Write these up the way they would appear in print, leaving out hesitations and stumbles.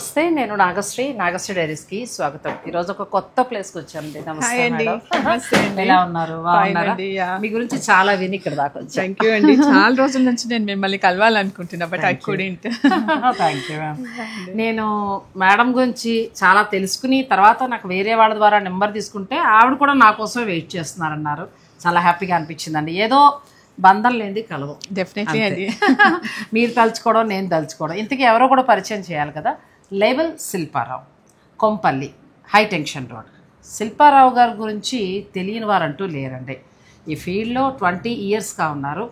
నమస్తే, నేను నాగశ్రీ డైరీస్కి స్వాగతం. ఈరోజు ఒక కొత్త ప్లేస్కి వచ్చానండి. నమస్తే మేడం. ఎలా ఉన్నారు? మీ గురించి చాలా విని ఇక్కడ దాకా వచ్చాను. థ్యాంక్ యూ అండి. చాలా రోజుల నుంచి నేను మిమ్మల్ని కలవాలనుకుంటున్నా, but I couldn't. Thank you ma'am. నేను మేడం గురించి చాలా తెలుసుకుని తర్వాత నాకు వేరే వాళ్ళ ద్వారా నెంబర్ తీసుకుంటే ఆవిడ కూడా నా కోసం వెయిట్ చేస్తున్నారన్నారు. చాలా హ్యాపీగా అనిపించిందండి. ఏదో బంధం లేనిది కలవం. డెఫినెట్లీ అండి. మీరు తలుచుకోవడం, నేను తలుచుకోవడం. ఇంతకీ ఎవరో కూడా పరిచయం చేయాలి కదా. Label Shilpa Rao, Kompally, high tension road. Shilpa Rao గారి గురించి తెలియని వారంటూ లేరండి. ఈ ఫీల్డ్లో 20 ఇయర్స్గా ఉన్నారు.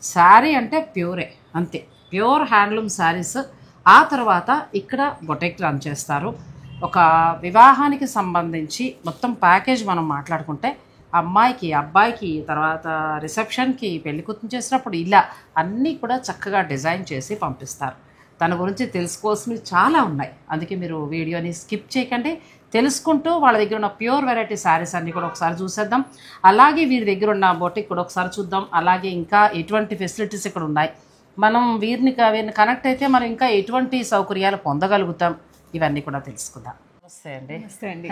శారీ అంటే ప్యూరే, అంతే, ప్యూర్ హ్యాండ్లూమ్ శారీస్. ఆ తర్వాత ఇక్కడ బొటెక్ రన్ చేస్తారు. ఒక వివాహానికి సంబంధించి మొత్తం ప్యాకేజ్ మనం మాట్లాడుకుంటే అమ్మాయికి, అబ్బాయికి, తర్వాత రిసెప్షన్కి, పెళ్లి కూతురు చేసినప్పుడు ఇలా అన్నీ కూడా చక్కగా డిజైన్ చేసి పంపిస్తారు. తన గురించి తెలుసుకోవాల్సినవి చాలా ఉన్నాయి. అందుకే మీరు వీడియోని స్కిప్ చేయకండి. తెలుసుకుంటూ వాళ్ళ దగ్గర ఉన్న ప్యూర్ వెరైటీ శారీస్ అన్నీ కూడా ఒకసారి చూసేద్దాం. అలాగే వీరి దగ్గర ఉన్న బొటిక్ కూడా ఒకసారి చూద్దాం. అలాగే ఇంకా ఎటువంటి ఫెసిలిటీస్ ఇక్కడ ఉన్నాయి, మనం వీరిని కనెక్ట్ అయితే మనం ఇంకా ఎటువంటి సౌకర్యాలు పొందగలుగుతాం, ఇవన్నీ కూడా తెలుసుకుందాం. నమస్తే అండి. నమస్తే అండి.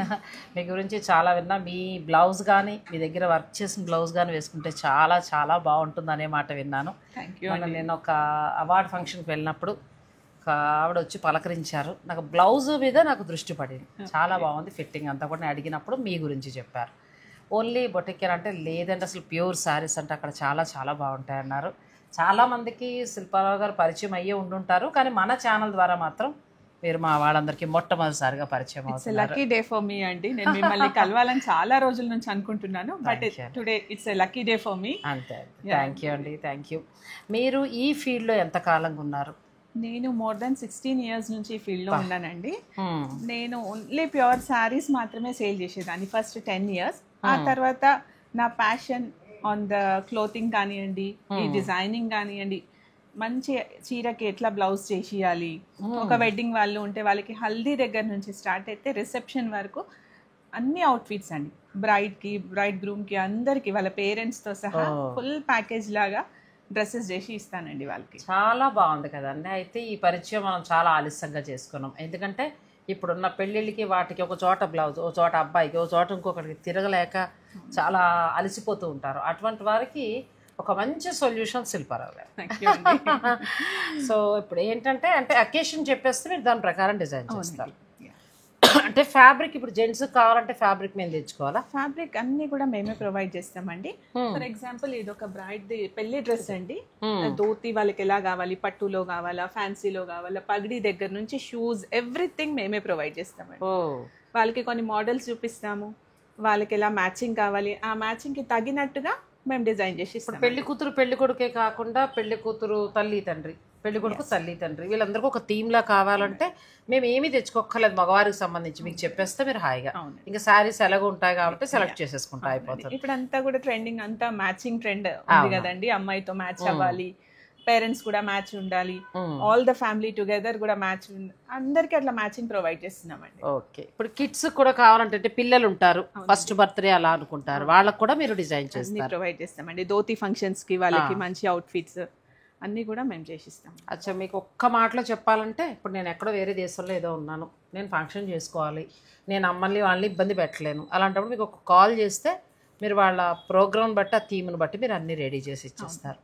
మీ గురించి చాలా విన్నా. మీ బ్లౌజ్ కానీ, మీ దగ్గర వర్క్ చేసిన బ్లౌజ్ కానీ వేసుకుంటే చాలా చాలా బాగుంటుంది అనే మాట విన్నాను. Thank you. నేను ఒక అవార్డ్ ఫంక్షన్కి వెళ్ళినప్పుడు ఒక ఆవిడ వచ్చి పలకరించారు. నాకు బ్లౌజ్ మీద నాకు దృష్టి పడింది. చాలా బాగుంది ఫిట్టింగ్ అంతా కూడా. నేను అడిగినప్పుడు మీ గురించి చెప్పారు. ఓన్లీ బొటిక్కర్ అంటే లేదంటే అసలు ప్యూర్ శారీస్ అంటే అక్కడ చాలా చాలా బాగుంటాయి అన్నారు. చాలామందికి శిల్పారావు గారు పరిచయం అయ్యే ఉండుంటారు, కానీ మన ఛానల్ ద్వారా మాత్రం మీరు మా వాళ్ళందరికీ మొట్టమొదటిసారిగా పరిచయం అవుతుంది. లక్కీ డే ఫర్ మీ అండి. నేను మిమ్మల్ని కలవాలని చాలా రోజుల నుంచి అనుకుంటున్నాను, but today it's a lucky day for me. అంతే. థ్యాంక్ యూ అండి. Thank you. మీరు ఈ ఫీల్డ్లో ఎంతకాలంగా ఉన్నారు? నేను మోర్ దెన్ 16 ఇయర్స్ నుంచి ఈ ఫీల్డ్లో ఉన్నానండి. నేను ఓన్లీ ప్యూర్ శారీస్ మాత్రమే సేల్ చేసేదాన్ని ఫస్ట్ 10 ఇయర్స్. ఆ తర్వాత నా ప్యాషన్ ఆన్ ద క్లోతింగ్ కానివ్వండి, ఈ డిజైనింగ్ కానివ్వండి, మంచి చీరకి ఎట్లా బ్లౌజ్ చేసేయాలి, ఒక వెడ్డింగ్ వాళ్ళు ఉంటే వాళ్ళకి హల్దీ దగ్గర నుంచి స్టార్ట్ అయితే రిసెప్షన్ వరకు అన్ని అవుట్ఫిట్స్ అండి. బ్రైడ్కి, బ్రైడ్ గ్రూమ్కి, అందరికి వాళ్ళ పేరెంట్స్తో సహా ఫుల్ ప్యాకేజ్ లాగా డ్రెస్సెస్ చేసి ఇస్తానండి వాళ్ళకి. చాలా బాగుంది కదండి. అయితే ఈ పరిచయం మనం చాలా ఆలస్యంగా చేసుకున్నాం. ఎందుకంటే ఇప్పుడున్న పెళ్ళిళ్ళకి వాటికి ఒక చోట బ్లౌజ్, ఒక చోట అబ్బాయికి, ఒక చోట ఇంకొకరికి తిరగలేక చాలా అలసిపోతూ ఉంటారు. అటువంటి వారికి ఒక మంచి సొల్యూషన్ శిల్పారావు గారు. సో ఇప్పుడు ఏంటంటే అంటే అకేషన్ చెప్పేస్తే మీరు దాని ప్రకారం డిజైన్ చేస్తారు. అంటే ఫ్యాబ్రిక్ ఇప్పుడు జెంట్స్ కావాలంటే ఫ్యాబ్రిక్ మేము తెచ్చుకోవాలా? ఫ్యాబ్రిక్ అన్ని కూడా మేమే ప్రొవైడ్ చేస్తామండి. ఫర్ ఎగ్జాంపుల్ ఇది ఒక బ్రైడ్ పెళ్లి డ్రెస్ అండి. ధోతి వాళ్ళకి ఎలా కావాలి, పట్టులో కావాలా, ఫ్యాన్సీలో కావాలా, పగడి దగ్గర నుంచి షూస్, ఎవ్రీథింగ్ మేమే ప్రొవైడ్ చేస్తామండి. వాళ్ళకి కొన్ని మోడల్స్ చూపిస్తాము, వాళ్ళకి ఎలా మ్యాచింగ్ కావాలి, ఆ మ్యాచింగ్ కి తగినట్టుగా మేము డిజైన్ చేసి ఇస్తాం. పెళ్లి కూతురు పెళ్లి కొడుకే కాకుండా పెళ్లి కూతురు తల్లి తండ్రి, పెళ్లి కొడుకు తల్లి తండ్రి, వీళ్ళందరికీ ఒక థీమ్లా కావాలంటే మేము ఏమీ తెచ్చుకోక్కర్లేదు. మగవారికి సంబంధించి మీకు చెప్పేస్తే మీరు హాయిగా ఇంకా శారీస్ ఎలాగో ఉంటాయి కాబట్టి సెలెక్ట్ చేసేసుకుంటా అయిపోతుంది. ఇప్పుడు అంతా కూడా ట్రెండింగ్, అంతా మ్యాచింగ్ ట్రెండ్ ఉంది కదండి. అమ్మాయితో మ్యాచ్ అవ్వాలి, పేరెంట్స్ కూడా మ్యాచ్ ఉండాలి, ఆల్ ద ఫ్యామిలీ టుగెదర్ కూడా మ్యాచ్, అందరికి అట్లా మ్యాచింగ్ ప్రొవైడ్ చేస్తున్నామండి. ఓకే. ఇప్పుడు కిడ్స్ కూడా కావాలంటే పిల్లలు ఉంటారు, ఫస్ట్ బర్త్డే అలా అనుకుంటారు, వాళ్ళకి కూడా మీరు డిజైన్ చేస్తారు, ప్రొవైడ్ చేస్తామండి. ధోతి ఫంక్షన్స్ కి వాళ్ళకి మంచి అవుట్ఫిట్స్ అన్నీ కూడా మేము చేసిస్తాం. అచ్చా, మీకు ఒక్క మాటలో చెప్పాలంటే ఇప్పుడు నేను ఎక్కడో వేరే దేశంలో ఏదో ఉన్నాను, నేను ఫంక్షన్ చేసుకోవాలి, నేను అమ్మల్ని వాళ్ళని ఇబ్బంది పెట్టలేను, అలాంటప్పుడు మీకు ఒక కాల్ చేస్తే మీరు వాళ్ళ ప్రోగ్రామ్ బట్టి, ఆ థీమ్ని బట్టి మీరు అన్నీ రెడీ చేసి ఇచ్చేస్తారు.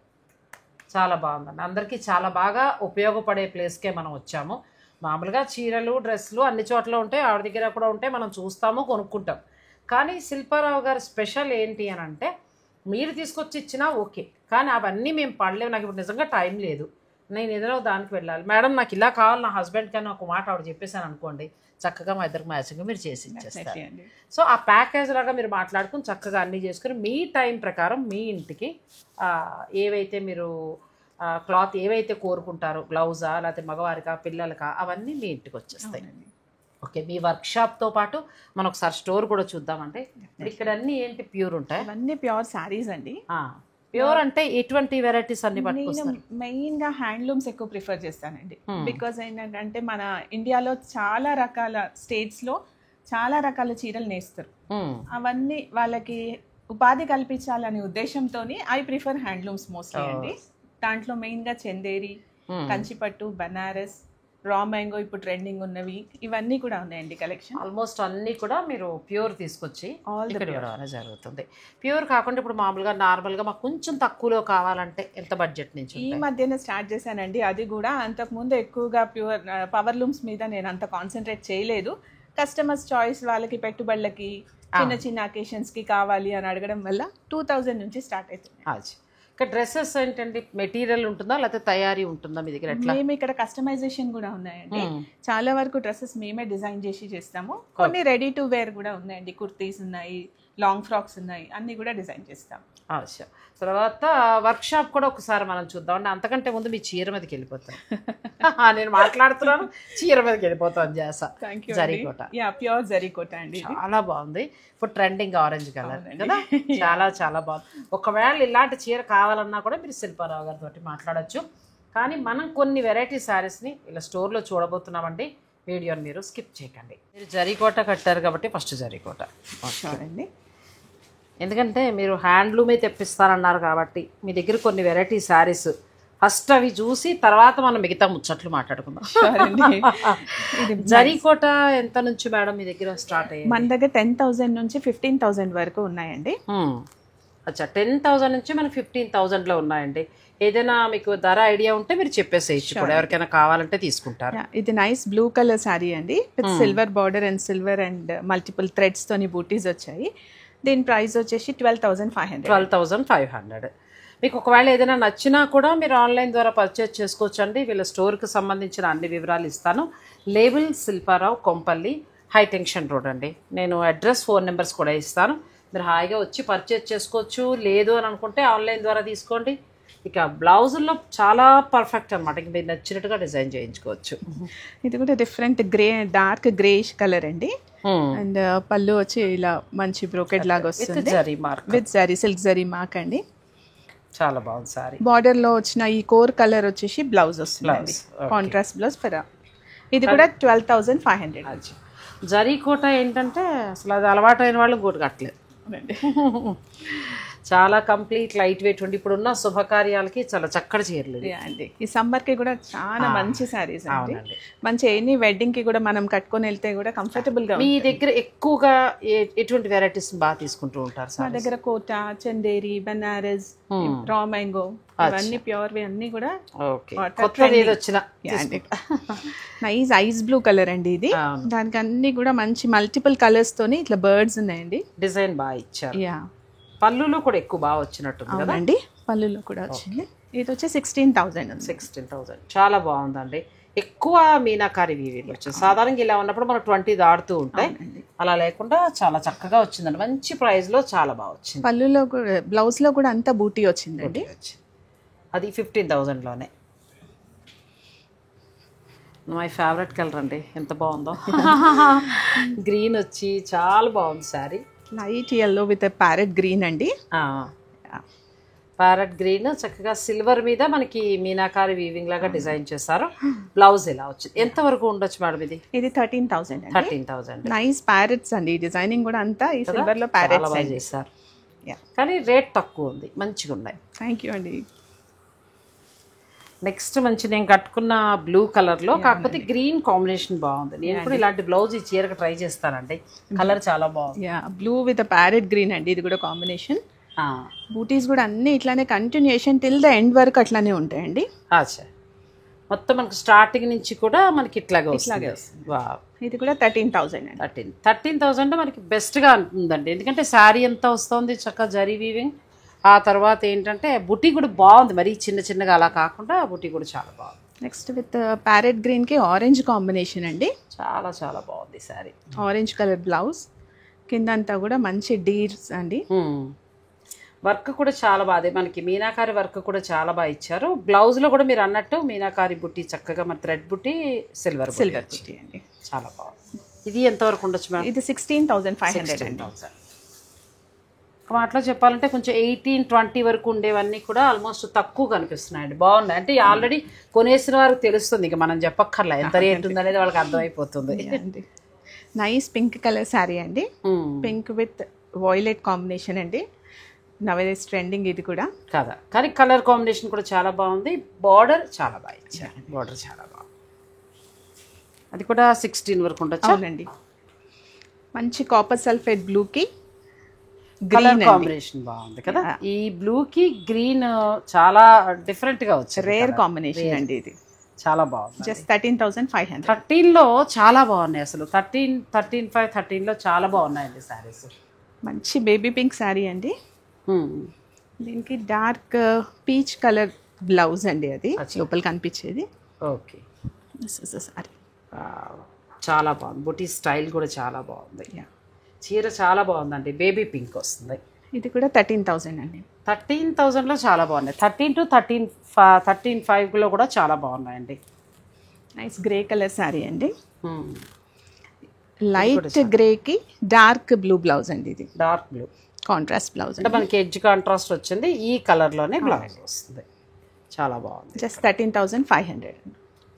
చాలా బాగుందండి. అందరికీ చాలా బాగా ఉపయోగపడే ప్లేస్కే మనం వచ్చాము. మామూలుగా చీరలు, డ్రెస్సులు అన్ని చోట్ల ఉంటాయి, ఆవిడ దగ్గర కూడా ఉంటాయి, మనం చూస్తాము, కొనుక్కుంటాం. కానీ శిల్పారావు గారి స్పెషల్ ఏంటి అని అంటే మీరు తీసుకొచ్చి ఇచ్చినా ఓకే, కానీ అవన్నీ మేము పడలేము, నాకు ఇప్పుడు నిజంగా టైం లేదు, నేను ఏదైనా దానికి వెళ్ళాలి, మేడం నాకు ఇలా కావాలి, నా హస్బెండ్ కానీ ఒక మాట ఆవిడ చెప్పేసాను అనుకోండి, చక్కగా మా ఇద్దరికి మ్యాచింగ్ మీరు చేసి ఇచ్చేస్తారు. సో ఆ ప్యాకేజ్ లాగా మీరు మాట్లాడుకుని చక్కగా అన్నీ చేసుకుని మీ టైం ప్రకారం మీ ఇంటికి ఏవైతే మీరు క్లాత్ ఏవైతే కోరుకుంటారో, బ్లౌజా లేకపోతే మగవారికా పిల్లలకా, అవన్నీ మీ ఇంటికి వచ్చేస్తాయి. ఓకే. మీ వర్క్షాప్తో పాటు మనం ఒకసారి స్టోర్ కూడా చూద్దామంటే ఇక్కడ అన్నీ ఏంటి ప్యూర్ ఉంటాయి? అవన్నీ ప్యూర్ శారీస్ అండి. ప్యూర్ అంటే ఎటువంటి వెరైటీస్ అన్ని పట్టుకొస్తారు? మెయిన్ గా హ్యాండ్లూమ్స్ ఎక్కువ ప్రిఫర్ చేస్తానండి. బికాజ్ ఏంటంటే మన ఇండియాలో చాలా రకాల స్టేట్స్ లో చాలా రకాల చీరలు నేస్తారు. అవన్నీ వాళ్ళకి ఉపాధి కల్పించాలనే ఉద్దేశంతో ఐ ప్రిఫర్ హ్యాండ్లూమ్స్ మోస్ట్లీ అండి. దాంట్లో మెయిన్ గా చందేరి, కంచిపట్టు, బనారస్, రా మ్యాంగో ఇప్పుడు ట్రెండింగ్ ఉన్నవి ఇవన్నీ కూడా ఉన్నాయండి కలెక్షన్. ఆల్మోస్ట్ అన్నీ కూడా మీరు ప్యూర్ తీసుకొచ్చి All the ఇక్కడ ఇవ్వడం అనేది జరుగుతుంది. ప్యూర్ కాకుండా ఇప్పుడు మామూలుగా నార్మల్గా మాకు కొంచెం తక్కువలో కావాలంటే ఎంత బడ్జెట్ నుంచి ఈ మధ్యనే స్టార్ట్ చేశానండి. అది కూడా అంతకుముందు ఎక్కువగా ప్యూర్ పవర్ లూమ్స్ మీద నేను అంత కాన్సన్ట్రేట్ చేయలేదు. కస్టమర్స్ చాయిస్ వాళ్ళకి పెట్టుబడులకి చిన్న చిన్న అకేషన్స్కి కావాలి అని అడగడం వల్ల 2000 నుంచి స్టార్ట్ అవుతుంది. అది ఇక్కడ డ్రెస్సెస్ ఏంటండి, మెటీరియల్ ఉంటుందా లేకపోతే తయారీ ఉంటుందా మీ దగ్గర? ఎట్లా? మేము ఇక్కడ కస్టమైజేషన్ కూడా ఉన్నాయండి. చాలా వరకు డ్రెస్సెస్ మేమే డిజైన్ చేసి చేస్తాము. కొన్ని రెడీ టు వేర్ కూడా ఉన్నాయండి. కుర్తీస్ ఉన్నాయి, లాంగ్ ఫ్రాక్స్ ఉన్నాయి, అన్ని కూడా డిజైన్ చేస్తాం. అచ్చా, తర్వాత వర్క్ షాప్ కూడా ఒకసారి మనం చూద్దాం అండి. అంతకంటే ముందు మీ చీర మీదకి వెళ్ళిపోతాను. నేను మాట్లాడుతున్నాను, చీర మీదకి వెళ్ళిపోతాను. జాస జరీకోట, ప్యూర్ జరీకోట అండి. చాలా బాగుంది. ఇప్పుడు ట్రెండింగ్ ఆరెంజ్ కలర్ కదా, చాలా చాలా బాగుంది. ఒకవేళ ఇలాంటి చీర కావాలన్నా కూడా మీరు శిల్పారావు గారితో మాట్లాడచ్చు. కానీ మనం కొన్ని వెరైటీ శారీస్ని ఇలా స్టోర్లో చూడబోతున్నామండి. వీడియోని మీరు స్కిప్ చేయకండి. మీరు జరీకోట కట్టారు కాబట్టి ఫస్ట్ జరీకోట చూడండి. ఎందుకంటే మీరు హ్యాండ్లూమే తెప్పిస్తారన్నారు కాబట్టి మీ దగ్గర కొన్ని వెరైటీ శారీస్ ఫస్ట్ అవి చూసి తర్వాత మనం మిగతా ముచ్చట్లు మాట్లాడుకుందాం. జరీకోట ఎంత నుంచి మేడం మీ దగ్గర స్టార్ట్ అయ్యింది? మన దగ్గర 10,000 నుంచి 15,000 వరకు ఉన్నాయండి. అచ్చా, 10,000 నుంచి మనకి 15,000లో ఉన్నాయండి. ఏదైనా మీకు ధర ఐడియా ఉంటే మీరు చెప్పేసేయచ్చు, ఇప్పుడు ఎవరికైనా కావాలంటే తీసుకుంటారు. ఇది నైస్ బ్లూ కలర్ శారీ అండి, with silver border and silver and multiple threads తోని బూటీస్ వచ్చాయి. దీని ప్రైస్ వచ్చేసి 12,500. 12,500. మీకు ఒకవేళ ఏదైనా నచ్చినా కూడా మీరు ఆన్లైన్ ద్వారా పర్చేజ్ చేసుకోవచ్చు అండి. వీళ్ళ స్టోర్కి సంబంధించిన అన్ని వివరాలు ఇస్తాను. Label Shilpa Rao, Kompally, high tension road అండి. నేను అడ్రస్, ఫోన్ నెంబర్స్ కూడా ఇస్తాను. మీరు హాయిగా వచ్చి పర్చేజ్ చేసుకోవచ్చు. లేదు అని అనుకుంటే ఆన్లైన్ ద్వారా తీసుకోండి. ఇక బ్లౌజుల్లో చాలా పర్ఫెక్ట్ అనమాట, ఇంక మీరు నచ్చినట్టుగా డిజైన్ చేయించుకోవచ్చు. ఇది కూడా different grey, dark greyish colour అండి. అండ్ పళ్ళు వచ్చి ఇలా మంచి బ్రోకెట్ లాగా వస్తుంది, with zari, silk zari mark అండి. చాలా బాగుంది సారీ. బార్డర్ లో వచ్చిన ఈ కోర్ కలర్ వచ్చేసి బ్లౌజ్ వస్తుంది, కాంట్రాస్ట్ బ్లౌజ్. ఇది కూడా 12,500. జరీకోట ఏంటంటే అసలు అది అలవాటు అయిన వాళ్ళు గోటు కట్టలేదు. చాలా కంప్లీట్ లైట్ వెయిట్ ఉండి ఇప్పుడున్న శుభకార్యాలకి చాలా చక్కటి చీరలు అండి. ఈ సమ్మర్ కి కూడా చాలా మంచి సారీస్ అండి. మంచి ఎనీ వెడ్డింగ్ కి కూడా మనం కట్టుకొని వెళ్తే కూడా కంఫర్టబుల్ గా. మీ దగ్గర ఎక్కువగా ఎటువంటి వెరైటీస్ బాగా తీసుకుంటూ ఉంటారు? మా దగ్గర కోట, చందేరి, బనారస్, రా మ్యాంగో, ఇవన్నీ ప్యూర్ అన్ని కూడా. నైస్ ఐస్ బ్లూ కలర్ అండి ఇది. దానికి అన్ని కూడా మంచి మల్టిపుల్ కలర్స్ తోని ఇట్లా బర్డ్స్ ఉన్నాయండి. డిజైన్ బాగా ఇచ్చారు. పళ్ళులో కూడా ఎక్కువ బాగా వచ్చినట్టుంది కదండి. పళ్ళులో కూడా వచ్చింది. ఇది వచ్చి 16,000. 16,000 చాలా బాగుందండి. ఎక్కువ మీనాకారి వీవింగ్ వచ్చింది. సాధారణంగా ఇలా ఉన్నప్పుడు మనకు 20 దాడుతూ ఉంటాయి, అలా లేకుండా చాలా చక్కగా వచ్చిందండి. మంచి ప్రైస్ లో చాలా బాగా వచ్చింది. పళ్ళులో కూడా, బ్లౌజ్ లో కూడా అంతా బూటీ వచ్చిందండి. అది 15,000లోనే. మై ఫేవరెట్ కలర్ అండి, ఎంత బాగుందో. గ్రీన్ వచ్చి చాలా బాగుంది sari. Light yellow with parrot green అండి. ప్యారెట్ గ్రీన్ చక్కగా సిల్వర్ మీద మనకి మీనాకారి వీవింగ్ లాగా డిజైన్ చేశారు. బ్లౌజ్ ఇలా వచ్చింది. ఎంత వరకు ఉండొచ్చు మేడం ఇది? ఇది 13,000. 13,000. నైస్ ప్యారెట్స్ అండి. డిజైనింగ్ కూడా అంతా ఈ సిల్వర్ లో ప్యారెట్స్ చేశారు, కానీ రేట్ తక్కువ ఉంది, మంచిగా ఉన్నాయి. థ్యాంక్ యూ అండి. నెక్స్ట్ మంచి నేను కట్టుకున్న బ్లూ కలర్ లో, కాకపోతే గ్రీన్ కాంబినేషన్ బాగుంది. నేను కూడా ఇలాంటి బ్లౌజ్ ఈ చీరకు ట్రై చేస్తానండి. కలర్ చాలా బాగుంది. బ్లూ విత్ ప్యారెట్ గ్రీన్ అండి. ఇది కూడా కాంబినేషన్. బూటీస్ కూడా అన్ని ఇట్లానే కంటిన్యూషన్ టిల్ ద ఎండ్ వరకు అట్లానే ఉంటాయండి. మొత్తం మనకి స్టార్టింగ్ నుంచి కూడా మనకి ఇట్లాగే వస్తుంది. ఇది కూడా 13,000. 13,000 మనకి బెస్ట్ గా ఉందండి. ఎందుకంటే శారీ ఎంత వస్తుంది చక్కగా జరీ వీవింగ్. ఆ తర్వాత ఏంటంటే బుటీ కూడా బాగుంది, మరి చిన్న చిన్నగా అలా కాకుండా బుటీ కూడా చాలా బాగుంది. నెక్స్ట్ విత్ ప్యారెట్ గ్రీన్ కి ఆరెంజ్ కాంబినేషన్ అండి. చాలా చాలా బాగుంది శారీ. ఆరెంజ్ కలర్ బ్లౌజ్, కింద అంతా కూడా మంచి డీర్స్ అండి. వర్క్ కూడా చాలా బాగుంది. మనకి మీనాకారి వర్క్ కూడా చాలా బాగా ఇచ్చారు. బ్లౌజ్ లో కూడా మీరు అన్నట్టు మీనాకారి బుట్టి చక్కగా మన థ్రెడ్ బుట్టి, సిల్వర్ బుట్టి అండి. చాలా బాగుంది. ఇది ఎంత వరకు ఉండొచ్చు మేడం? ఇది 16,500 అండి. మాటలో చెప్పాలంటే కొంచెం 18-20 వరకు ఉండేవన్నీ కూడా ఆల్మోస్ట్ తక్కువ కనిపిస్తున్నాయండి. బాగున్నాయి. అంటే ఆల్రెడీ కొనేసిన వారికి తెలుస్తుంది, ఇక మనం చెప్పక్కర్లా ఎంత రేట్ ఉంది అనేది వాళ్ళకి అర్థమైపోతుంది. నైస్ పింక్ కలర్ శారీ అండి. పింక్ విత్ వాయిలెట్ కాంబినేషన్ అండి. నవేడేస్ ట్రెండింగ్ ఇది కూడా కదా, కానీ కలర్ కాంబినేషన్ కూడా చాలా బాగుంది. బార్డర్ చాలా బాగా ఇచ్చారు. బార్డర్ చాలా బాగుంది. అది కూడా 16 వరకు ఉండొచ్చు. అవునండి. మంచి కాపర్ సల్ఫేట్ బ్లూకి కలర్ గ్రీన్ కాంబినేషన్ బాగుంది కదా. ఈ బ్లూకి గ్రీన్ చాలా డిఫరెంట్గా వచ్చింది. రేర్ కాంబినేషన్ అండి ఇది. చాలా బాగుంది. జస్ట్ 13,500. 13లో చాలా బాగున్నాయి అసలు. 13లో చాలా బాగున్నాయండి శారీస్. మంచి బేబీ పింక్ శారీ అండి. దీనికి డార్క్ పీచ్ కలర్ బ్లౌజ్ అండి, అది లోపల కనిపించేది. ఓకే, సారీ చాలా బాగుంది. బుటీ స్టైల్ కూడా చాలా బాగుంది. చీర చాలా బాగుందండి. బేబీ పింక్ వస్తుంది. ఇది కూడా 13,000 అండి. 13,000లో చాలా బాగున్నాయి. 13 to 13.5లో కూడా చాలా బాగున్నాయండి. నైస్ గ్రే కలర్ శారీ అండి. లైట్ గ్రేకి డార్క్ బ్లూ బ్లౌజ్ అండి. ఇది డార్క్ బ్లూ కాంట్రాస్ట్ బ్లౌజ్ అంటే మనకి ఎడ్జ్ కాంట్రాస్ట్ వచ్చింది. ఈ కలర్లోనే బ్లౌజ్ వస్తుంది. చాలా బాగుంది. జస్ట్ 13,500.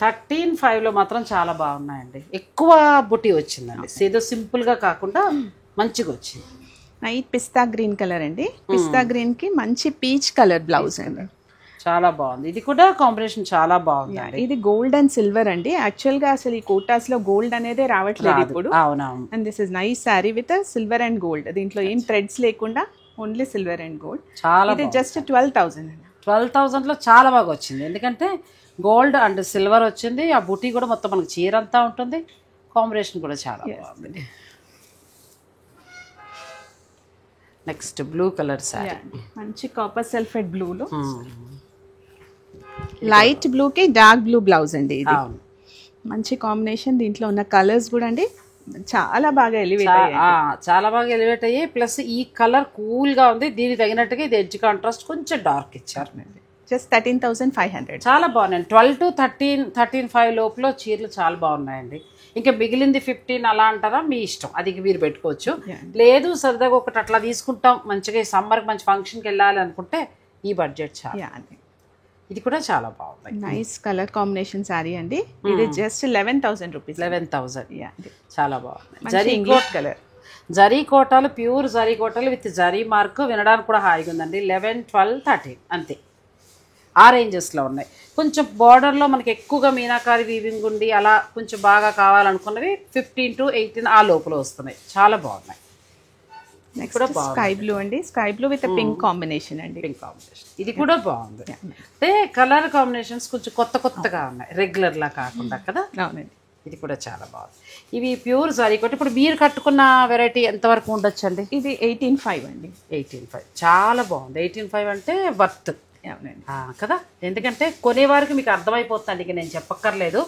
13.5లో మాత్రం చాలా బాగున్నాయండి. ఎక్కువ బుటీ వచ్చిందండి. ఏదో సింపుల్గా కాకుండా మంచిగా వచ్చింది. నైట్ పిస్తా గ్రీన్ కలర్ అండి. పిస్తా గ్రీన్ కి మంచి పీచ్ కలర్ బ్లౌజ్ అండి. చాలా బాగుంది. ఇది కూడా కాంబినేషన్ చాలా బాగుంది. ఇది గోల్డ్ అండ్ సిల్వర్ అండి. యాక్చువల్ గా అసలు ఈ కోటాస్ లో గోల్డ్ అనేది రావట్లేదు ఇప్పుడు. అవునవును. And this is nice sari with silver and gold. దీంట్లో ఏం థ్రెడ్స్ లేకుండా ఓన్లీ సిల్వర్ అండ్ గోల్డ్. చాలా ఇది జస్ట్ 12,000 అండి. 12,000లో చాలా బాగా వచ్చింది. ఎందుకంటే గోల్డ్ అండ్ సిల్వర్ వచ్చింది. ఆ బుటీ కూడా మొత్తం మనకి చీర అంతా ఉంటుంది. కాంబినేషన్ కూడా చాలా బాగుంది. Next blue colour sari. మంచి కాపర్ సల్ఫేట్ బ్లూలో లైట్ బ్లూకి డార్క్ బ్లూ బ్లౌజ్ అండి. ఇది మంచి కాంబినేషన్. దీంట్లో ఉన్న కలర్స్ కూడా అండి చాలా బాగా ఎలివేట్ అయ్యాయి. చాలా బాగా ఎలివేట్ అయ్యాయి. ప్లస్ ఈ కలర్ కూల్గా ఉంది. దీనికి తగినట్టుగా ఇది ఎడ్జ్ కాంట్రాస్ట్ కొంచెం డార్క్ ఇచ్చారు. జస్ట్ 13,500. చాలా బాగున్నాయండి. 12 to 13.5 లోపల చీరలు చాలా బాగున్నాయండి. ఇంకా మిగిలింది 15 అలా అంటారా, మీ ఇష్టం. అది మీరు పెట్టుకోవచ్చు. లేదు సరదాగా ఒకటి అట్లా తీసుకుంటాం, మంచిగా సమ్మర్కి మంచి ఫంక్షన్కి వెళ్ళాలి అనుకుంటే ఈ బడ్జెట్ చాలా. ఇది కూడా చాలా బాగుంది. నైస్ కలర్ కాంబినేషన్ శారీ అండి. ఇది జస్ట్ 11,000 రూపీస్. 11,000. చాలా బాగుంది. జరీ ఇంగ్లీష్ కలర్, జరీ కోటాలు, ప్యూర్ జరీ కోటాలు విత్ జరీ మార్క్. వినడానికి కూడా హాయిగా ఉందండి. 11, 12, 13 అంతే. ఆ రేంజెస్లో ఉన్నాయి. కొంచెం బార్డర్లో మనకి ఎక్కువగా మీనాకారి వీవింగ్ ఉండి అలా కొంచెం బాగా కావాలనుకున్నవి 15 to 18 ఆ లోపల వస్తున్నాయి. చాలా బాగున్నాయి. నెక్స్ట్ స్కై బ్లూ అండి. Sky blue with pink combination అండి. Pink combination. ఇది కూడా బాగుంది. అంటే కలర్ కాంబినేషన్స్ కొంచెం కొత్తగా ఉన్నాయి, రెగ్యులర్లా కాకుండా కదా. అవునండి. ఇది కూడా చాలా బాగుంది. ఇవి ప్యూర్ జరీ కోట. ఇప్పుడు మీరు కట్టుకున్న వెరైటీ ఎంతవరకు ఉండొచ్చు అండి? ఇది 18,500 అండి. 18,500 చాలా బాగుంది. 18,500 అంటే వర్త్ కదా. ఎందుకంటే కొనేవారికి మీకు అర్థమైపోతుంది. ఇక నేను చెప్పక్కర్లేదు.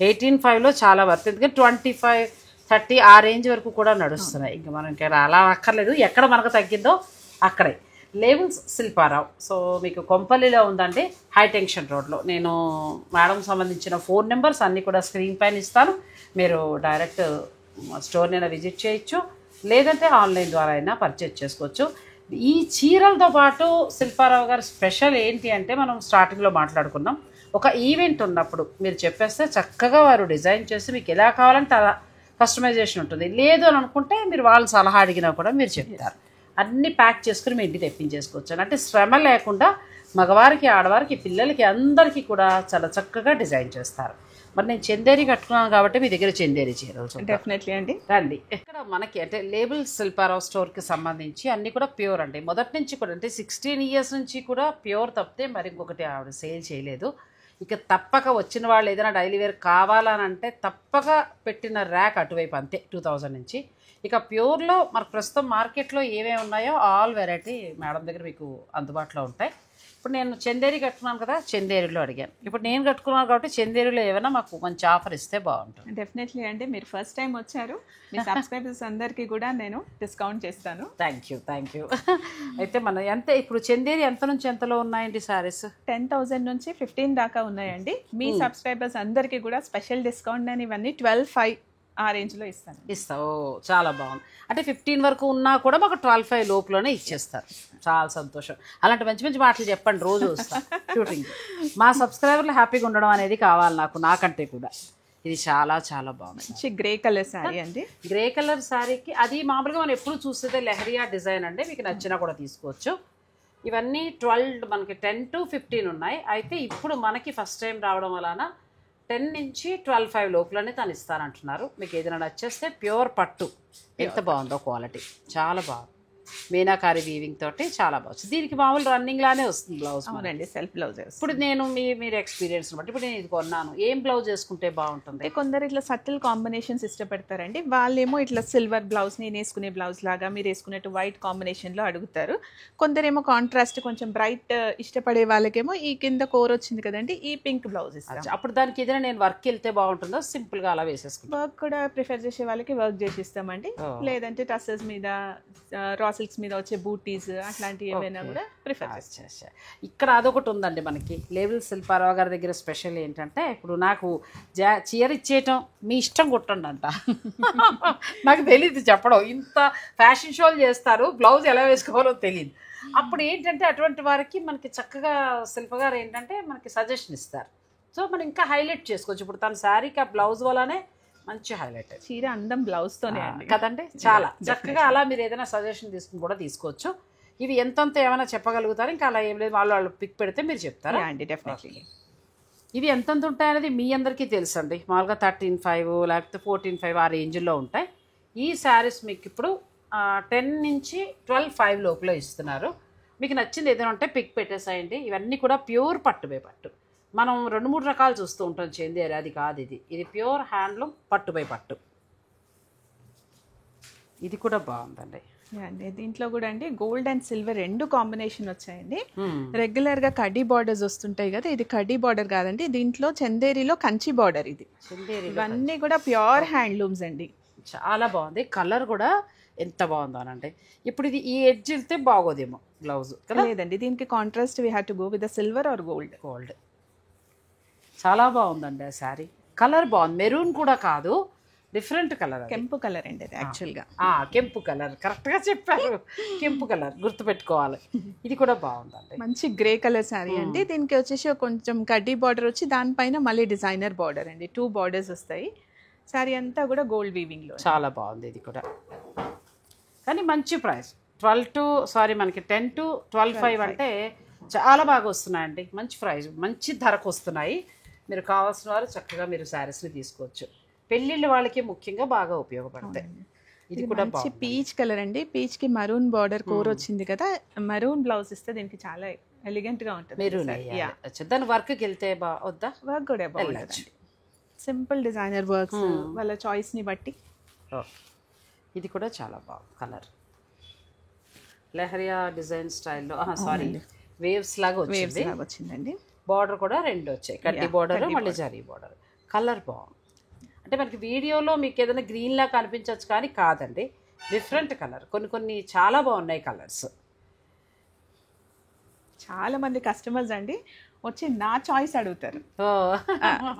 18,500లో చాలా వర్త్. ఎందుకంటే 25, 30 ఆ రేంజ్ వరకు కూడా నడుస్తున్నాయి. ఇంకా మనం ఇంకా అలా అక్కర్లేదు. ఎక్కడ మనకు తగ్గిందో అక్కడే. లేబుల్స్ శిల్పారావు. సో మీకు కొంపల్లిలో ఉందండి, హై టెన్షన్ రోడ్లో. నేను మేడం సంబంధించిన ఫోన్ నెంబర్స్ అన్నీ కూడా స్క్రీన్ పైన ఇస్తాను. మీరు డైరెక్ట్ స్టోర్నైనా విజిట్ చేయొచ్చు, లేదంటే ఆన్లైన్ ద్వారా అయినా పర్చేజ్ చేసుకోవచ్చు. ఈ చీరలతో పాటు శిల్పారావు గారు స్పెషల్ ఏంటి అంటే, మనం స్టార్టింగ్లో మాట్లాడుకున్నాం, ఒక ఈవెంట్ ఉన్నప్పుడు మీరు చెప్పేస్తే చక్కగా వారు డిజైన్ చేసి మీకు ఎలా కావాలంటే అలా కస్టమైజేషన్ ఉంటుంది. లేదు అని అనుకుంటే మీరు వాళ్ళని సలహా అడిగినా కూడా మీరు చెప్తారు. అన్నీ ప్యాక్ చేసుకుని మీ ఇంటికి తెప్పించేసుకోవచ్చు. అంటే శ్రమ లేకుండా మగవారికి, ఆడవారికి, పిల్లలకి అందరికీ కూడా చాలా చక్కగా డిజైన్ చేస్తారు. మరి నేను చందేరి కట్టుకున్నాను కాబట్టి మీ దగ్గర చందేరి చీరలు డెఫినెట్లీ అండి రండి. ఇక్కడ మనకి అంటే లేబుల్ శిల్పారావు స్టోర్కి సంబంధించి అన్నీ కూడా ప్యూర్ అండి. మొదటి నుంచి కూడా అంటే 16 years నుంచి కూడా ప్యూర్ తప్పితే మరి ఇంకొకటి ఆవిడ సేల్ చేయలేదు. ఇక తప్పక వచ్చిన వాళ్ళు ఏదైనా డైలీ వేర్ కావాలని అంటే తప్పక పెట్టిన ర్యాక్ అటువైపు అంతే 2000 నుంచి. ఇక ప్యూర్లో మనకు ప్రస్తుతం మార్కెట్లో ఏమేమి ఉన్నాయో ఆల్ వెరైటీ మేడం దగ్గర మీకు అందుబాటులో ఉంటాయి. ఇప్పుడు నేను చందేరి కట్టుకున్నాను కదా, చందేరిలో అడిగాను. ఇప్పుడు నేను కట్టుకున్నాను కాబట్టి చందేరిలో ఏమైనా మాకు మంచి ఆఫర్ ఇస్తే బాగుంటుంది. డెఫినెట్లీ అండి. మీరు ఫస్ట్ టైం వచ్చారు, మీ సబ్స్క్రైబర్స్ అందరికీ కూడా నేను డిస్కౌంట్ చేస్తాను. Thank you. అయితే మనం ఎంత ఇప్పుడు చందేరి ఎంత నుంచి ఎంతలో ఉన్నాయండి సారీస్? 10,000 నుంచి 15 దాకా ఉన్నాయండి. మీ సబ్స్క్రైబర్స్ అందరికీ కూడా స్పెషల్ డిస్కౌంట్ అని ఇవన్నీ 12,500 ఆ రేంజ్లో ఇస్తావు. చాలా బాగుంది. అంటే 15 వరకు ఉన్నా కూడా మాకు 12,500 లోపలనే ఇచ్చేస్తారు. చాలా సంతోషం. అలాంటి మంచి మంచి మాటలు చెప్పండి, రోజు వస్తాను షూటింగ్. మా సబ్స్క్రైబర్లు హ్యాపీగా ఉండడం అనేది కావాలి నాకంటే కూడా. ఇది చాలా చాలా బాగుంది. గ్రే కలర్ శారీ అండి. గ్రే కలర్ శారీకి అది మామూలుగా మనం ఎప్పుడు చూస్తే లెహరియా డిజైన్ అండి. మీకు నచ్చినా కూడా తీసుకోవచ్చు. ఇవన్నీ 12 మనకి 10 to 15 ఉన్నాయి. అయితే ఇప్పుడు మనకి ఫస్ట్ టైం రావడం వలన 10 నుంచి 12.5 లోపలనే తను ఇస్తానంటున్నారు. మీకు ఏదైనా నచ్చేస్తే ప్యూర్ పట్టు ఎంత బాగుందో క్వాలిటీ, చాలా బాగుంది. మీనాకారి వీవింగ్ తోటి చాలా బాగుంది. దీనికి మామూలు రన్నింగ్ లానే వస్తుంది బ్లౌజ్. అవునండి, సెల్ఫ్ బ్లౌజ్. ఇప్పుడు నేను మీరు ఎక్స్పీరియన్స్ బట్టి ఇప్పుడు నేను ఇది కొన్నాను, ఏం బ్లౌజ్ వేసుకుంటే బాగుంటుంది? కొందరు ఇట్లా సటిల్ కాంబినేషన్స్ ఇష్టపడతారండి. వాళ్ళేమో ఇట్లా సిల్వర్ బ్లౌజ్, నేను వేసుకునే బ్లౌజ్ లాగా మీరు వేసుకున్నట్టు వైట్ కాంబినేషన్లో అడుగుతారు. కొందరేమో కాంట్రాస్ట్ కొంచెం బ్రైట్ ఇష్టపడే వాళ్ళకేమో ఈ కింద కోర్ వచ్చింది కదండి, ఈ పింక్ బ్లౌజ్ ఇస్తాం. అప్పుడు దానికి ఏదైనా నేను వర్క్ వెళ్తే బాగుంటుందో, సింపుల్గా అలా వేసేసుకుంటాం. వర్క్ కూడా ప్రిఫర్ చేసే వాళ్ళకి వర్క్ చేసి ఇస్తామండి. లేదంటే టసెస్ మీద, రా సిల్క్స్ మీద వచ్చే బూటీస్ అట్లాంటివి ఏమైనా కూడా ప్రిఫర్ చేస్తాం. ఇక్కడ అదొకటి ఉందండి మనకి. లేబుల్ శిల్పారావు గారి దగ్గర స్పెషల్ ఏంటంటే, ఇప్పుడు నాకు చీర ఇచ్చేయటం మీ ఇష్టం కుట్టండి అంట. నాకు తెలియదు చెప్పడం, ఇంత ఫ్యాషన్ షోలు చేస్తారు, బ్లౌజ్ ఎలా వేసుకోవాలో తెలియదు. అప్పుడు ఏంటంటే అటువంటి వారికి మనకి చక్కగా శిల్ప గారు ఏంటంటే మనకి సజెషన్ ఇస్తారు. సో మనం ఇంకా హైలైట్ చేసుకోవచ్చు. ఇప్పుడు తన శారీకి ఆ బ్లౌజ్ వల్లనే మంచి హైలైట్. చీర అందం బ్లౌజ్తోనే కదండి, చాలా చక్కగా. అలా మీరు ఏదైనా సజెషన్ తీసుకుని కూడా తీసుకోవచ్చు. ఇవి ఎంతంత ఏమైనా చెప్పగలుగుతారు? ఇంకా అలా ఏం లేదు, వాళ్ళు పిక్ పెడితే మీరు చెప్తారా? అండి, డెఫినెట్లీ. ఇవి ఎంతంత ఉంటాయి అనేది మీ అందరికీ తెలుసు అండి. మామూలుగా 13.5 లేకపోతే 14.5 ఆ రేంజ్లో ఉంటాయి. ఈ శారీస్ మీకు ఇప్పుడు 10 నుంచి 12.5 లోపల ఇస్తున్నారు. మీకు నచ్చింది ఏదైనా ఉంటే పిక్ పెట్టేసాయండి. ఇవన్నీ కూడా ప్యూర్ పట్టుబై పట్టు. మనం 2-3 రకాలు చూస్తూ ఉంటాం చందేరి, అది కాదు. ఇది ప్యూర్ హ్యాండ్లూమ్ పట్టుబై పట్టు. ఇది కూడా బాగుందండి. దీంట్లో కూడా అండి గోల్డ్ అండ్ సిల్వర్ రెండు కాంబినేషన్ వచ్చాయండి. రెగ్యులర్ గా కడ్డీ బార్డర్స్ వస్తుంటాయి కదా, ఇది కడ్డీ బార్డర్ కాదండి, దీంట్లో చందేరిలో కంచి బార్డర్. ఇది ఇవన్నీ కూడా ప్యూర్ హ్యాండ్లూమ్స్ అండి. చాలా బాగుంది. కలర్ కూడా ఎంత బాగుందో అనండి. ఇప్పుడు ఇది ఈ ఎడ్జ్ వెళ్తే బాగోదేమో బ్లౌజ్ కదా? లేదండి, దీనికి contrast we have to go with the silver or gold. చాలా బాగుందండి ఆ శారీ. కలర్ బాగుంది, మెరూన్ కూడా కాదు, డిఫరెంట్ కలర్, కెంపు కలర్ అండి అది యాక్చువల్గా. కెంపు కలర్, కరెక్ట్గా చెప్పారు, కెంపు కలర్ గుర్తుపెట్టుకోవాలి. ఇది కూడా బాగుందండి, మంచి గ్రే కలర్ శారీ అండి. దీనికి వచ్చేసి కొంచెం కడ్డీ బార్డర్ వచ్చి దానిపైన మళ్ళీ డిజైనర్ బార్డర్ అండి, 2 బార్డర్స్ వస్తాయి. శారీ అంతా కూడా గోల్డ్ వీవింగ్లో చాలా బాగుంది. ఇది కూడా కానీ మంచి ప్రైస్. 10 to 12.5 అంటే చాలా బాగా వస్తున్నాయండి. మంచి ప్రైస్, మంచి ధరకు వస్తున్నాయి. మీరు కావాల్సిన వారు చక్కగా మీరు శారీస్ని తీసుకోవచ్చు. పెళ్ళిళ్ళ వాళ్ళకి ముఖ్యంగా బాగా ఉపయోగపడతాయి. ఇది కూడా మంచి పీచ్ కలర్ అండి. పీచ్ కి మరూన్ బార్డర్ కోర్ వచ్చింది కదా, మరూన్ బ్లౌజ్ ఇస్తే దీనికి చాలా ఎలిగెంట్ గా ఉంటుంది. మెరూన్ దాని వర్క్కి వెళ్తే వద్దా? వర్క్ కూడా బాగుంటుంది, సింపుల్ డిజైనర్ వర్క్స్ వాళ్ళ చాయిస్ ని బట్టి. ఇది కూడా చాలా బాగుంది కలర్. లెహరియా డిజైన్ స్టైల్లో, సారీ వేవ్స్ లాగా వచ్చిందండి. బార్డర్ కూడా 2 వచ్చాయి, కడ్డీ బార్డర్ మళ్ళీ జరీ బార్డర్. కలర్ బాగుంది. అంటే మనకి వీడియోలో మీకు ఏదైనా గ్రీన్ లా కనిపించవచ్చు కానీ కాదండి, డిఫరెంట్ కలర్. కొన్ని చాలా బాగున్నాయి కలర్స్. చాలా మంది కస్టమర్స్ అండి వచ్చి నా చాయిస్ అడుగుతారు.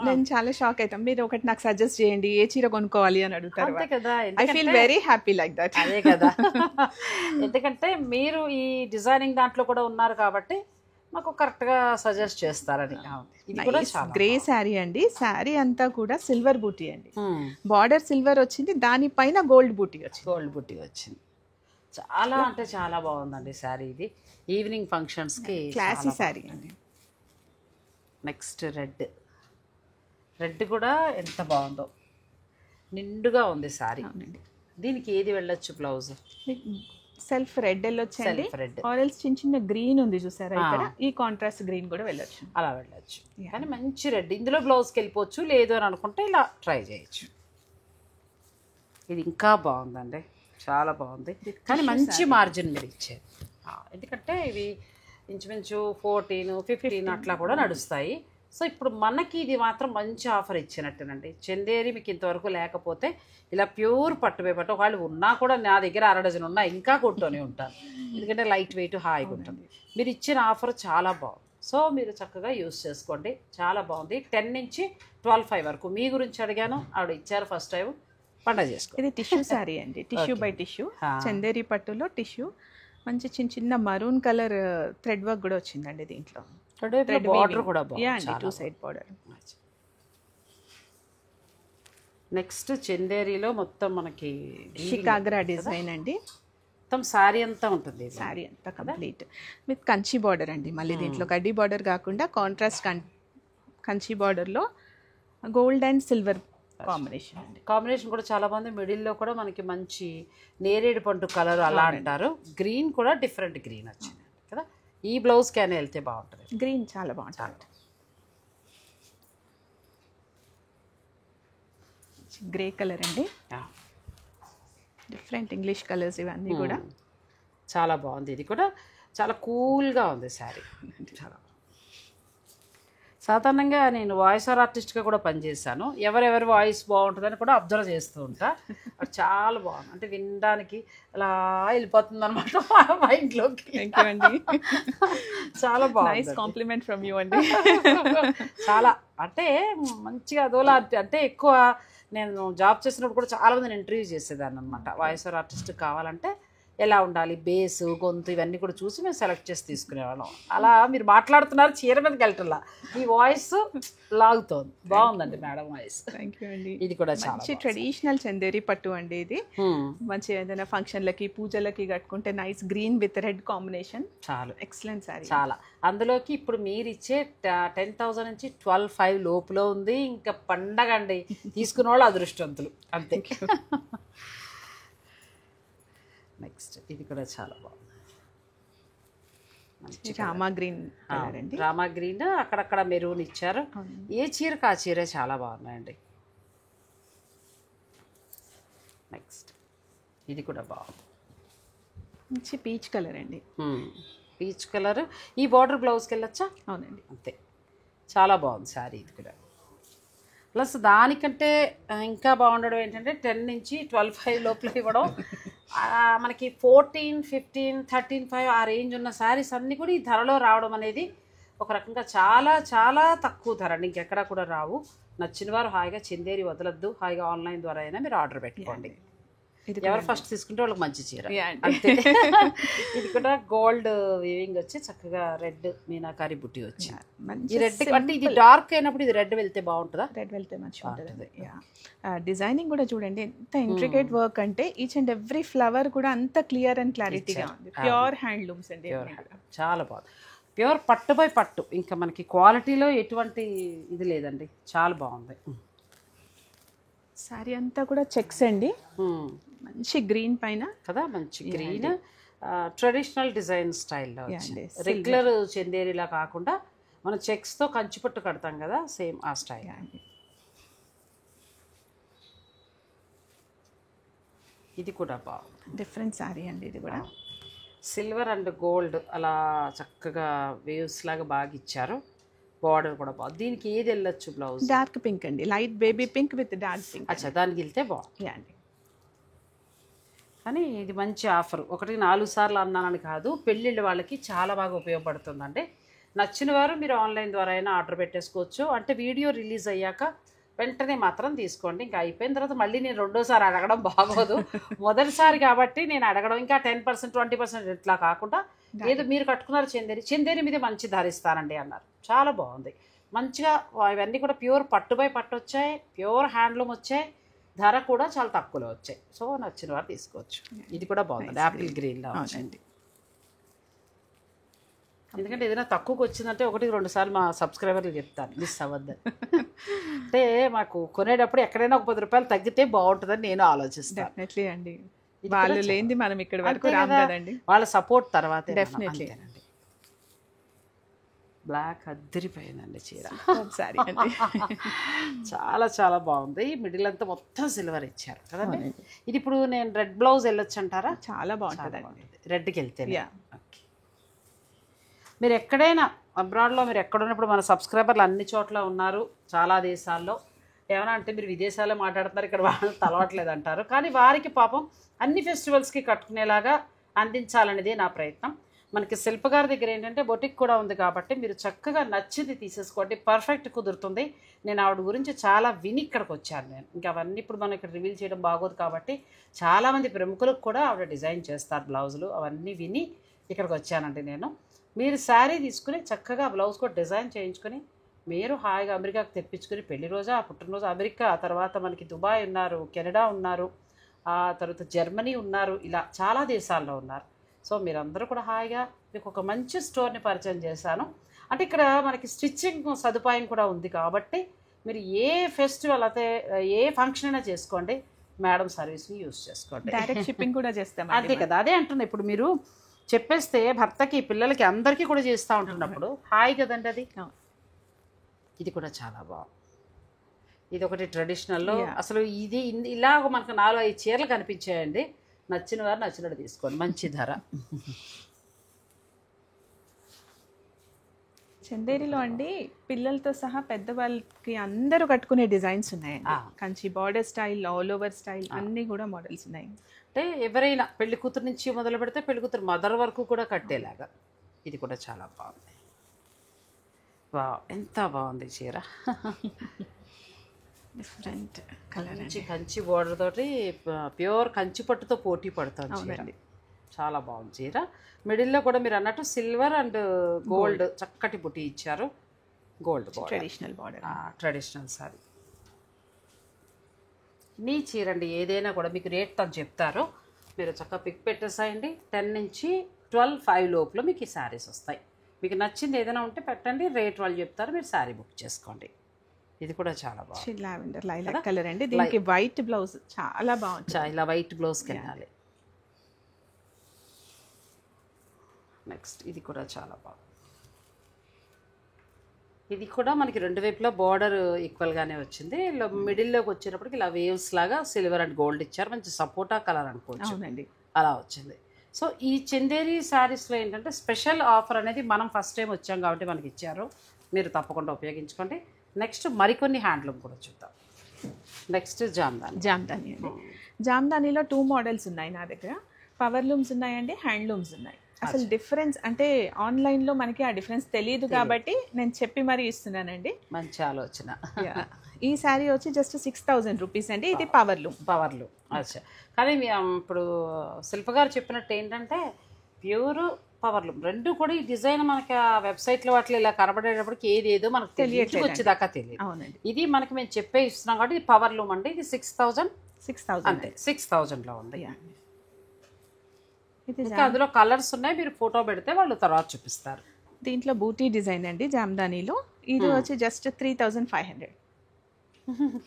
నేను చాలా షాక్ అవుతాం, మీరు ఒకటి నాకు సజెస్ట్ చేయండి, ఏ చీర కొనుక్కోవాలి అని అడుగుతారు. అంతే కదా, I feel very happy like that. అదే కదా, ఎందుకంటే మీరు ఈ డిజైనింగ్ దాంట్లో కూడా ఉన్నారు కాబట్టి మాకు కరెక్ట్గా సజెస్ట్ చేస్తారని. ఇది కూడా గ్రే శారీ అండి. శారీ అంతా కూడా సిల్వర్ బూటీ అండి, బార్డర్ సిల్వర్ వచ్చింది, దానిపైన గోల్డ్ బూటీ వచ్చింది. చాలా అంటే చాలా బాగుందండి శారీ. ఇది ఈవినింగ్ ఫంక్షన్స్కి క్లాసీ శారీ అండి. నెక్స్ట్ రెడ్ కూడా ఎంత బాగుందో, నిండుగా ఉంది శారీ. దీనికి ఏది వెళ్ళొచ్చు బ్లౌజ్? సెల్ఫ్ రెడ్ వెళ్ళొచ్చండి, ఆరెల్స్ చిన్న గ్రీన్ ఉంది చూసారా ఇక్కడ, ఈ కాంట్రాస్ట్ గ్రీన్ కూడా వెళ్ళొచ్చు. అలా వెళ్ళొచ్చు, కానీ మంచి రెడ్ ఇందులో బ్లౌజ్కి వెళ్ళిపోవచ్చు. లేదు అని అనుకుంటే ఇలా ట్రై చేయొచ్చు. ఇది ఇంకా బాగుందండి, చాలా బాగుంది. కానీ మంచి మార్జిన్ మీరు ఇచ్చారు, ఎందుకంటే ఇవి ఇంచుమించు 14, 15 అట్లా కూడా నడుస్తాయి. సో ఇప్పుడు మనకి ఇది మాత్రం మంచి ఆఫర్ ఇచ్చినట్టేనండి. చందేరి మీకు ఇంతవరకు లేకపోతే ఇలా ప్యూర్ పట్టుబై పట్టు, వాళ్ళు ఉన్నా కూడా నా దగ్గర 6 డజన్ ఉన్నా ఇంకా కొంటూనే ఉంటాను, ఎందుకంటే లైట్ వెయిట్ హాయిగా ఉంటుంది. మీరు ఇచ్చిన ఆఫర్ చాలా బాగుంది. సో మీరు చక్కగా యూస్ చేసుకోండి, చాలా బాగుంది. 10 నుంచి 12.5 వరకు మీ గురించి అడిగాను, ఆవిడ ఇచ్చారు ఫస్ట్ టైం, పండగ చేసుకో. ఇది టిష్యూ శారీ అండి, టిష్యూ బై టిష్యూ, చందేరి పట్టులో టిష్యూ. మంచి చిన్న మరూన్ కలర్ థ్రెడ్ వర్క్ కూడా వచ్చిందండి దీంట్లో. బార్డర్ కూడా బాగుంది, 2 సైడ్ బార్డర్. నెక్స్ట్ చందేరిలో మొత్తం మనకి షికాగ్రా డిజైన్ అండి, మొత్తం శారీ అంతా ఉంటుంది. శారీ అంతా కంప్లీట్ విత్ కంచి బార్డర్ అండి. మళ్ళీ దీంట్లో కడ్డీ బార్డర్ కాకుండా కాంట్రాస్ట్ కంచి బార్డర్లో గోల్డ్ అండ్ సిల్వర్ కాంబినేషన్ అండి. కాంబినేషన్ కూడా చాలా బాగుంది. మిడిల్లో కూడా మనకి మంచి నేరేడు పండు కలర్ అలా అంటారు. గ్రీన్ కూడా డిఫరెంట్ గ్రీన్ వచ్చింది కదా. ఈ బ్లౌజ్కి అయినా వెళ్తే బాగుంటుంది. గ్రీన్ చాలా బాగుంటుంది. గ్రే కలర్ అండి, డిఫరెంట్ ఇంగ్లీష్ కలర్స్ ఇవన్నీ కూడా చాలా బాగుంది. ఇది కూడా చాలా కూల్గా ఉంది శారీ. చాలా సాధారణంగా నేను వాయిస్ ఓవర్ ఆర్టిస్ట్గా కూడా పనిచేశాను. ఎవరెవరి వాయిస్ బాగుంటుందని కూడా అబ్జర్వ్ చేస్తూ ఉంటా. అది చాలా బాగుంది. అంటే వినడానికి అలా వెళ్ళిపోతుంది అనమాట మైండ్లోకి. చాలా బాగుంది. కాంప్లిమెంట్ ఫ్రమ్ యూ అండి. చాలా అంటే మంచిగా అదోలా అంటే ఎక్కువ నేను జాబ్ చేసినప్పుడు కూడా చాలా మందిని ఇంటర్వ్యూ చేసేదాన్ని అనమాట. వాయిస్ ఓవర్ ఆర్టిస్ట్ కావాలంటే ఎలా ఉండాలి, బేసు గొంతు ఇవన్నీ కూడా చూసి మేము సెలెక్ట్ చేసి తీసుకునేవాళ్ళం. అలా మీరు మాట్లాడుతున్నారు చీర మీదకి వెళ్ళటంలా, ఈ వాయిస్ లాగుతోంది. బాగుందండి మేడం వాయిస్. థ్యాంక్ యూ అండి. ఇది కూడా మంచి ట్రెడిషనల్ చందేరి పట్టు అండి. ఇది మంచి ఏదైనా ఫంక్షన్లకి పూజలకి కట్టుకుంటే nice green with red combination. చాలా ఎక్సలెంట్ సారీ. చాలా అందులోకి ఇప్పుడు మీరు ఇచ్చే 10,000 నుంచి 12,500 లోపులో ఉంది. ఇంకా పండగ అండి, తీసుకున్న వాళ్ళు అదృష్టవంతులు అంతే. నెక్స్ట్ ఇది కూడా చాలా బాగుంది. రామా గ్రీన్ కలర్ అండి. రామా గ్రీన్ అక్కడక్కడ మెరూన్ ఇచ్చారు. ఏ చీరకు ఆ చీరే చాలా బాగున్నాయండి. నెక్స్ట్ ఇది కూడా బాగుంది. మంచి పీచ్ కలర్ అండి. Peach colour. ఈ బార్డర్ బ్లౌజ్కి వెళ్ళొచ్చా? అవునండి, అంతే. చాలా బాగుంది శారీ. ఇది కూడా ప్లస్ దానికంటే ఇంకా బాగుండడం ఏంటంటే 10 నుంచి 12,500 లోపల ఇవ్వడం. మనకి 14, 15, 13,500 ఆ రేంజ్ ఉన్న శారీస్ అన్నీ కూడా ఈ ధరలో రావడం అనేది ఒక రకంగా చాలా చాలా తక్కువ ధర అండి. ఇంకెక్కడా కూడా రావు. నచ్చిన వారు హాయిగా చందేరి వదలొద్దు, హాయిగా ఆన్లైన్ ద్వారా అయినా మీరు ఆర్డర్ పెట్టుకోండి. ఎవరు ఫస్ట్ తీసుకుంటే వాళ్ళకి మంచి చీర అంతే. ఇది కూడా గోల్డ్ వీవింగ్ వచ్చి చక్కగా రెడ్ మీనాకారి బుట్టి వచ్చి ఈ రెడ్ అంటే ఇది డార్క్ అయినప్పుడు ఇది రెడ్ వెళ్తే బాగుంటుందా? రెడ్ వెళ్తే మంచిగా ఉంటుంది. డిజైనింగ్ కూడా చూడండి ఎంత ఇంట్రికేట్ వర్క్ అంటే ఈచ్ అండ్ ఎవ్రీ ఫ్లవర్ కూడా అంత క్లియర్ అండ్ క్లారిటీగా ఉంది. ప్యూర్ హ్యాండ్లూమ్స్ అండి. చాలా బాగుంది. ప్యూర్ పట్టు బై పట్టు. ఇంకా మనకి క్వాలిటీలో ఎటువంటి ఇది లేదండి. చాలా బాగుంది. శారీ అంతా కూడా చెక్స్ అండి. మంచి గ్రీన్ పైన కదా, మంచి గ్రీన్ ట్రెడిషనల్ డిజైన్ స్టైల్లో రెగ్యులర్ చందేరిలా కాకుండా మనం చెక్స్తో కంచిపట్టు కడతాం కదా, సేమ్ ఆ స్టైల్ అండి. ఇది కూడా బాగుంది. డిఫరెంట్ శారీ అండి. ఇది కూడా సిల్వర్ అండ్ గోల్డ్ అలా చక్కగా వేవ్స్ లాగా బాగా ఇచ్చారు. బార్డర్ కూడా బాగుంది. దీనికి ఏది వెళ్ళొచ్చు బ్లౌజ్? డార్క్ పింక్ అండి, light baby pink with dark pink. అచ్చా, దానికి వెళ్తే బాగుంది అండి. కానీ ఇది మంచి ఆఫర్. 1-4 సార్లు అన్నానని కాదు, పెళ్ళిళ్ళ వాళ్ళకి చాలా బాగా ఉపయోగపడుతుందండి. నచ్చిన వారు మీరు ఆన్లైన్ ద్వారా అయినా ఆర్డర్ పెట్టేసుకోవచ్చు. అంటే వీడియో రిలీజ్ అయ్యాక వెంటనే మాత్రం తీసుకోండి. ఇంకా అయిపోయిన తర్వాత మళ్ళీ నేను రెండోసారి అడగడం బాగోదు. మొదటిసారి కాబట్టి నేను అడగడం ఇంకా 10%, 20% ఇట్లా కాకుండా ఏదో మీరు కట్టుకున్నారు చందేరి మీద మంచి ధరిస్తానండి అన్నారు. చాలా బాగుంది. మంచిగా ఇవన్నీ కూడా ప్యూర్ పట్టు బై పట్టు వచ్చాయి, ప్యూర్ హ్యాండ్లూమ్ వచ్చాయి, ధర కూడా చాలా తక్కువలో వచ్చాయి. సో నచ్చిన వారు తీసుకోవచ్చు. ఇది కూడా బాగుంది, యాపిల్ గ్రీన్లో వచ్చింది. ఎందుకంటే ఏదైనా తక్కువకి వచ్చిందంటే 1-2 సార్లు మా సబ్స్క్రైబర్లు చెప్తాను, మిస్ అవ్వద్దని. అంటే మాకు కొనేటప్పుడు ఎక్కడైనా ఒక 10 రూపాయలు తగ్గితే బాగుంటుందని నేను ఆలోచిస్తాను. డెఫినెట్లీ అండి. వాళ్ళు లేనిది మనం ఇక్కడ వరకు రాము కదండి. వాళ్ళ సపోర్ట్ తర్వాత డెఫినెట్లీ. బ్లాక్ అద్దరిపోయిందండి చీర. సారీ అండి. చాలా చాలా బాగుంది. మిడిల్ అంతా మొత్తం సిల్వర్ ఇచ్చారు కదండి. ఇది ఇప్పుడు నేను రెడ్ బ్లౌజ్ వెళ్ళొచ్చు అంటారా? చాలా బాగుంటుంది రెడ్కి వెళ్తే. మీరు ఎక్కడైనా అబ్రాడ్లో మీరు ఎక్కడున్నప్పుడు మన సబ్స్క్రైబర్లు అన్ని చోట్ల ఉన్నారు, చాలా దేశాల్లో. ఏమైనా అంటే మీరు విదేశాల్లో మాట్లాడుతున్నారు, ఇక్కడ వాళ్ళు తలవట్లేదు అంటారు. కానీ వారికి పాపం అన్ని ఫెస్టివల్స్కి కట్టుకునేలాగా అందించాలనేదే నా ప్రయత్నం. మనకి శిల్ప గారి దగ్గర ఏంటంటే బొటిక్ కూడా ఉంది కాబట్టి మీరు చక్కగా నచ్చింది తీసేసుకోండి, పర్ఫెక్ట్ కుదురుతుంది. నేను ఆవిడ గురించి చాలా విని ఇక్కడికి వచ్చాను నేను. ఇంకా అవన్నీ ఇప్పుడు మనం ఇక్కడ రివీల్ చేయడం బాగోదు కాబట్టి చాలామంది ప్రముఖులకు కూడా ఆవిడ డిజైన్ చేస్తారు బ్లౌజులు. అవన్నీ విని ఇక్కడికి వచ్చానండి నేను. మీరు శారీ తీసుకుని చక్కగా బ్లౌజ్ కూడా డిజైన్ చేయించుకొని మీరు హాయిగా అమెరికాకు తెప్పించుకుని పెళ్లి రోజా పుట్టినరోజు అమెరికా, తర్వాత మనకి దుబాయ్ ఉన్నారు, కెనడా ఉన్నారు, ఆ తర్వాత జర్మనీ ఉన్నారు, ఇలా చాలా దేశాల్లో ఉన్నారు. సో మీరందరూ కూడా హాయిగా మీకు ఒక మంచి స్టోర్ని పరిచయం చేశాను. అంటే ఇక్కడ మనకి స్టిచ్చింగ్ సదుపాయం కూడా ఉంది కాబట్టి మీరు ఏ ఫెస్టివల్ అయితే ఏ ఫంక్షన్ అయినా చేసుకోండి, మేడం సర్వీస్ని యూజ్ చేసుకోండి. డైరెక్ట్ షిప్పింగ్ కూడా చేస్తాం. అంతే కదా, అదే అంటున్నా. ఇప్పుడు మీరు చెప్పేస్తే భర్తకి పిల్లలకి అందరికీ కూడా చేస్తూ ఉంటున్నప్పుడు హాయ్ కదండి అది. ఇది కూడా చాలా బాగుంది. ఇది ఒకటి ట్రెడిషనల్లో అసలు ఇది ఇలాగ మనకు 4-5 చీరలు కనిపించాయండి. నచ్చిన వారు నచ్చినట్టు తీసుకోండి, మంచి ధర. చందేరిలో అండి పిల్లలతో సహా పెద్దవాళ్ళకి అందరూ కట్టుకునే డిజైన్స్ ఉన్నాయండి. Kanchi border style, all over style అన్నీ కూడా మోడల్స్ ఉన్నాయి. అంటే ఎవరైనా పెళ్లి కూతురు నుంచి మొదలు పెడితే పెళ్లి కూతురు మదర్ వరకు కూడా కట్టేలాగా. ఇది కూడా చాలా బాగుంది. వా, ఎంత బాగుంది చీర. డిఫరెంట్ కలర్, కంచి బోర్డర్ తోటి ప్యూర్ కంచి పట్టుతో పోటీ పడుతుంది చీర. చాలా బాగుంది చీర. మిడిల్లో కూడా మీరు అన్నట్టు సిల్వర్ అండ్ గోల్డ్ చక్కటి బుట్టి ఇచ్చారు. Gold traditional border, traditional sorry. నీ చీర అండి ఏదైనా కూడా మీకు రేట్ తను చెప్తారు, మీరు చక్కగా పిక్ పెట్టేసాయండి. 10 నుంచి 12-5 లోపల మీకు ఈ శారీస్ వస్తాయి. మీకు నచ్చింది ఏదైనా ఉంటే పెట్టండి, రేట్ వాళ్ళు చెప్తారు, మీరు శారీ బుక్ చేసుకోండి. ఇది కూడా చాలా బాగుంది. లావెండర్ లైలాక్ కలర్ అండి. దీనికి వైట్ బ్లౌజ్ చాలా బాగుంది. ఇలా వైట్ బ్లౌజ్కి వెళ్ళాలి. నెక్స్ట్ ఇది కూడా చాలా బాగుంది. ఇది కూడా మనకి 2 వైపులా బార్డర్ ఈక్వల్గానే వచ్చింది. ఇలా మిడిల్లోకి వచ్చేటప్పటికి ఇలా వేవ్స్ లాగా సిల్వర్ అండ్ గోల్డ్ ఇచ్చారు. మంచి సపోటా కలర్ అనుకోవచ్చు, అలా వచ్చింది. సో ఈ చందేరి శారీస్లో ఏంటంటే స్పెషల్ ఆఫర్ అనేది మనం ఫస్ట్ టైం వచ్చాం కాబట్టి మనకి ఇచ్చారు, మీరు తప్పకుండా ఉపయోగించుకోండి. నెక్స్ట్ మరికొన్ని హ్యాండ్లూమ్ కూడా చూద్దాం. నెక్స్ట్ జామ్దాని అండి. జామ్దానిలో 2 మోడల్స్ ఉన్నాయి నా దగ్గర. పవర్ లూమ్స్ ఉన్నాయండి, హ్యాండ్లూమ్స్ ఉన్నాయి. అసలు డిఫరెన్స్ అంటే ఆన్లైన్లో మనకి ఆ డిఫరెన్స్ తెలియదు కాబట్టి నేను చెప్పి మరీ ఇస్తున్నానండి. మంచి ఆలోచన. ఈ శారీ వచ్చి జస్ట్ 6000 రూపీస్ అండి. ఇది పవర్ లూమ్. అచ్చా. కానీ ఇప్పుడు శిల్ప గారు చెప్పినట్టు ఏంటంటే ప్యూర్ పవర్ లూమ్ రెండు కూడా ఈ డిజైన్ మనకి ఆ వెబ్సైట్లో వాటిలో ఇలా కనబడేటప్పటికి ఏది ఏదో మనకు తెలియదు, వచ్చేదాకా తెలియదు. అవునండి. ఇది మనకి మేము చెప్పే ఇస్తున్నాం కాబట్టి ఇది పవర్ లూమ్ అండి. ఇది 6000 అంతే, 6000లో ఉంది. ఇది అందులో కలర్స్ ఉన్నాయి, మీరు ఫోటో పెడితే వాళ్ళు తర్వాత చూపిస్తారు. దీంట్లో బూటీ డిజైన్ అండి జామ్దానిలో. ఇది వచ్చి జస్ట్ 3500.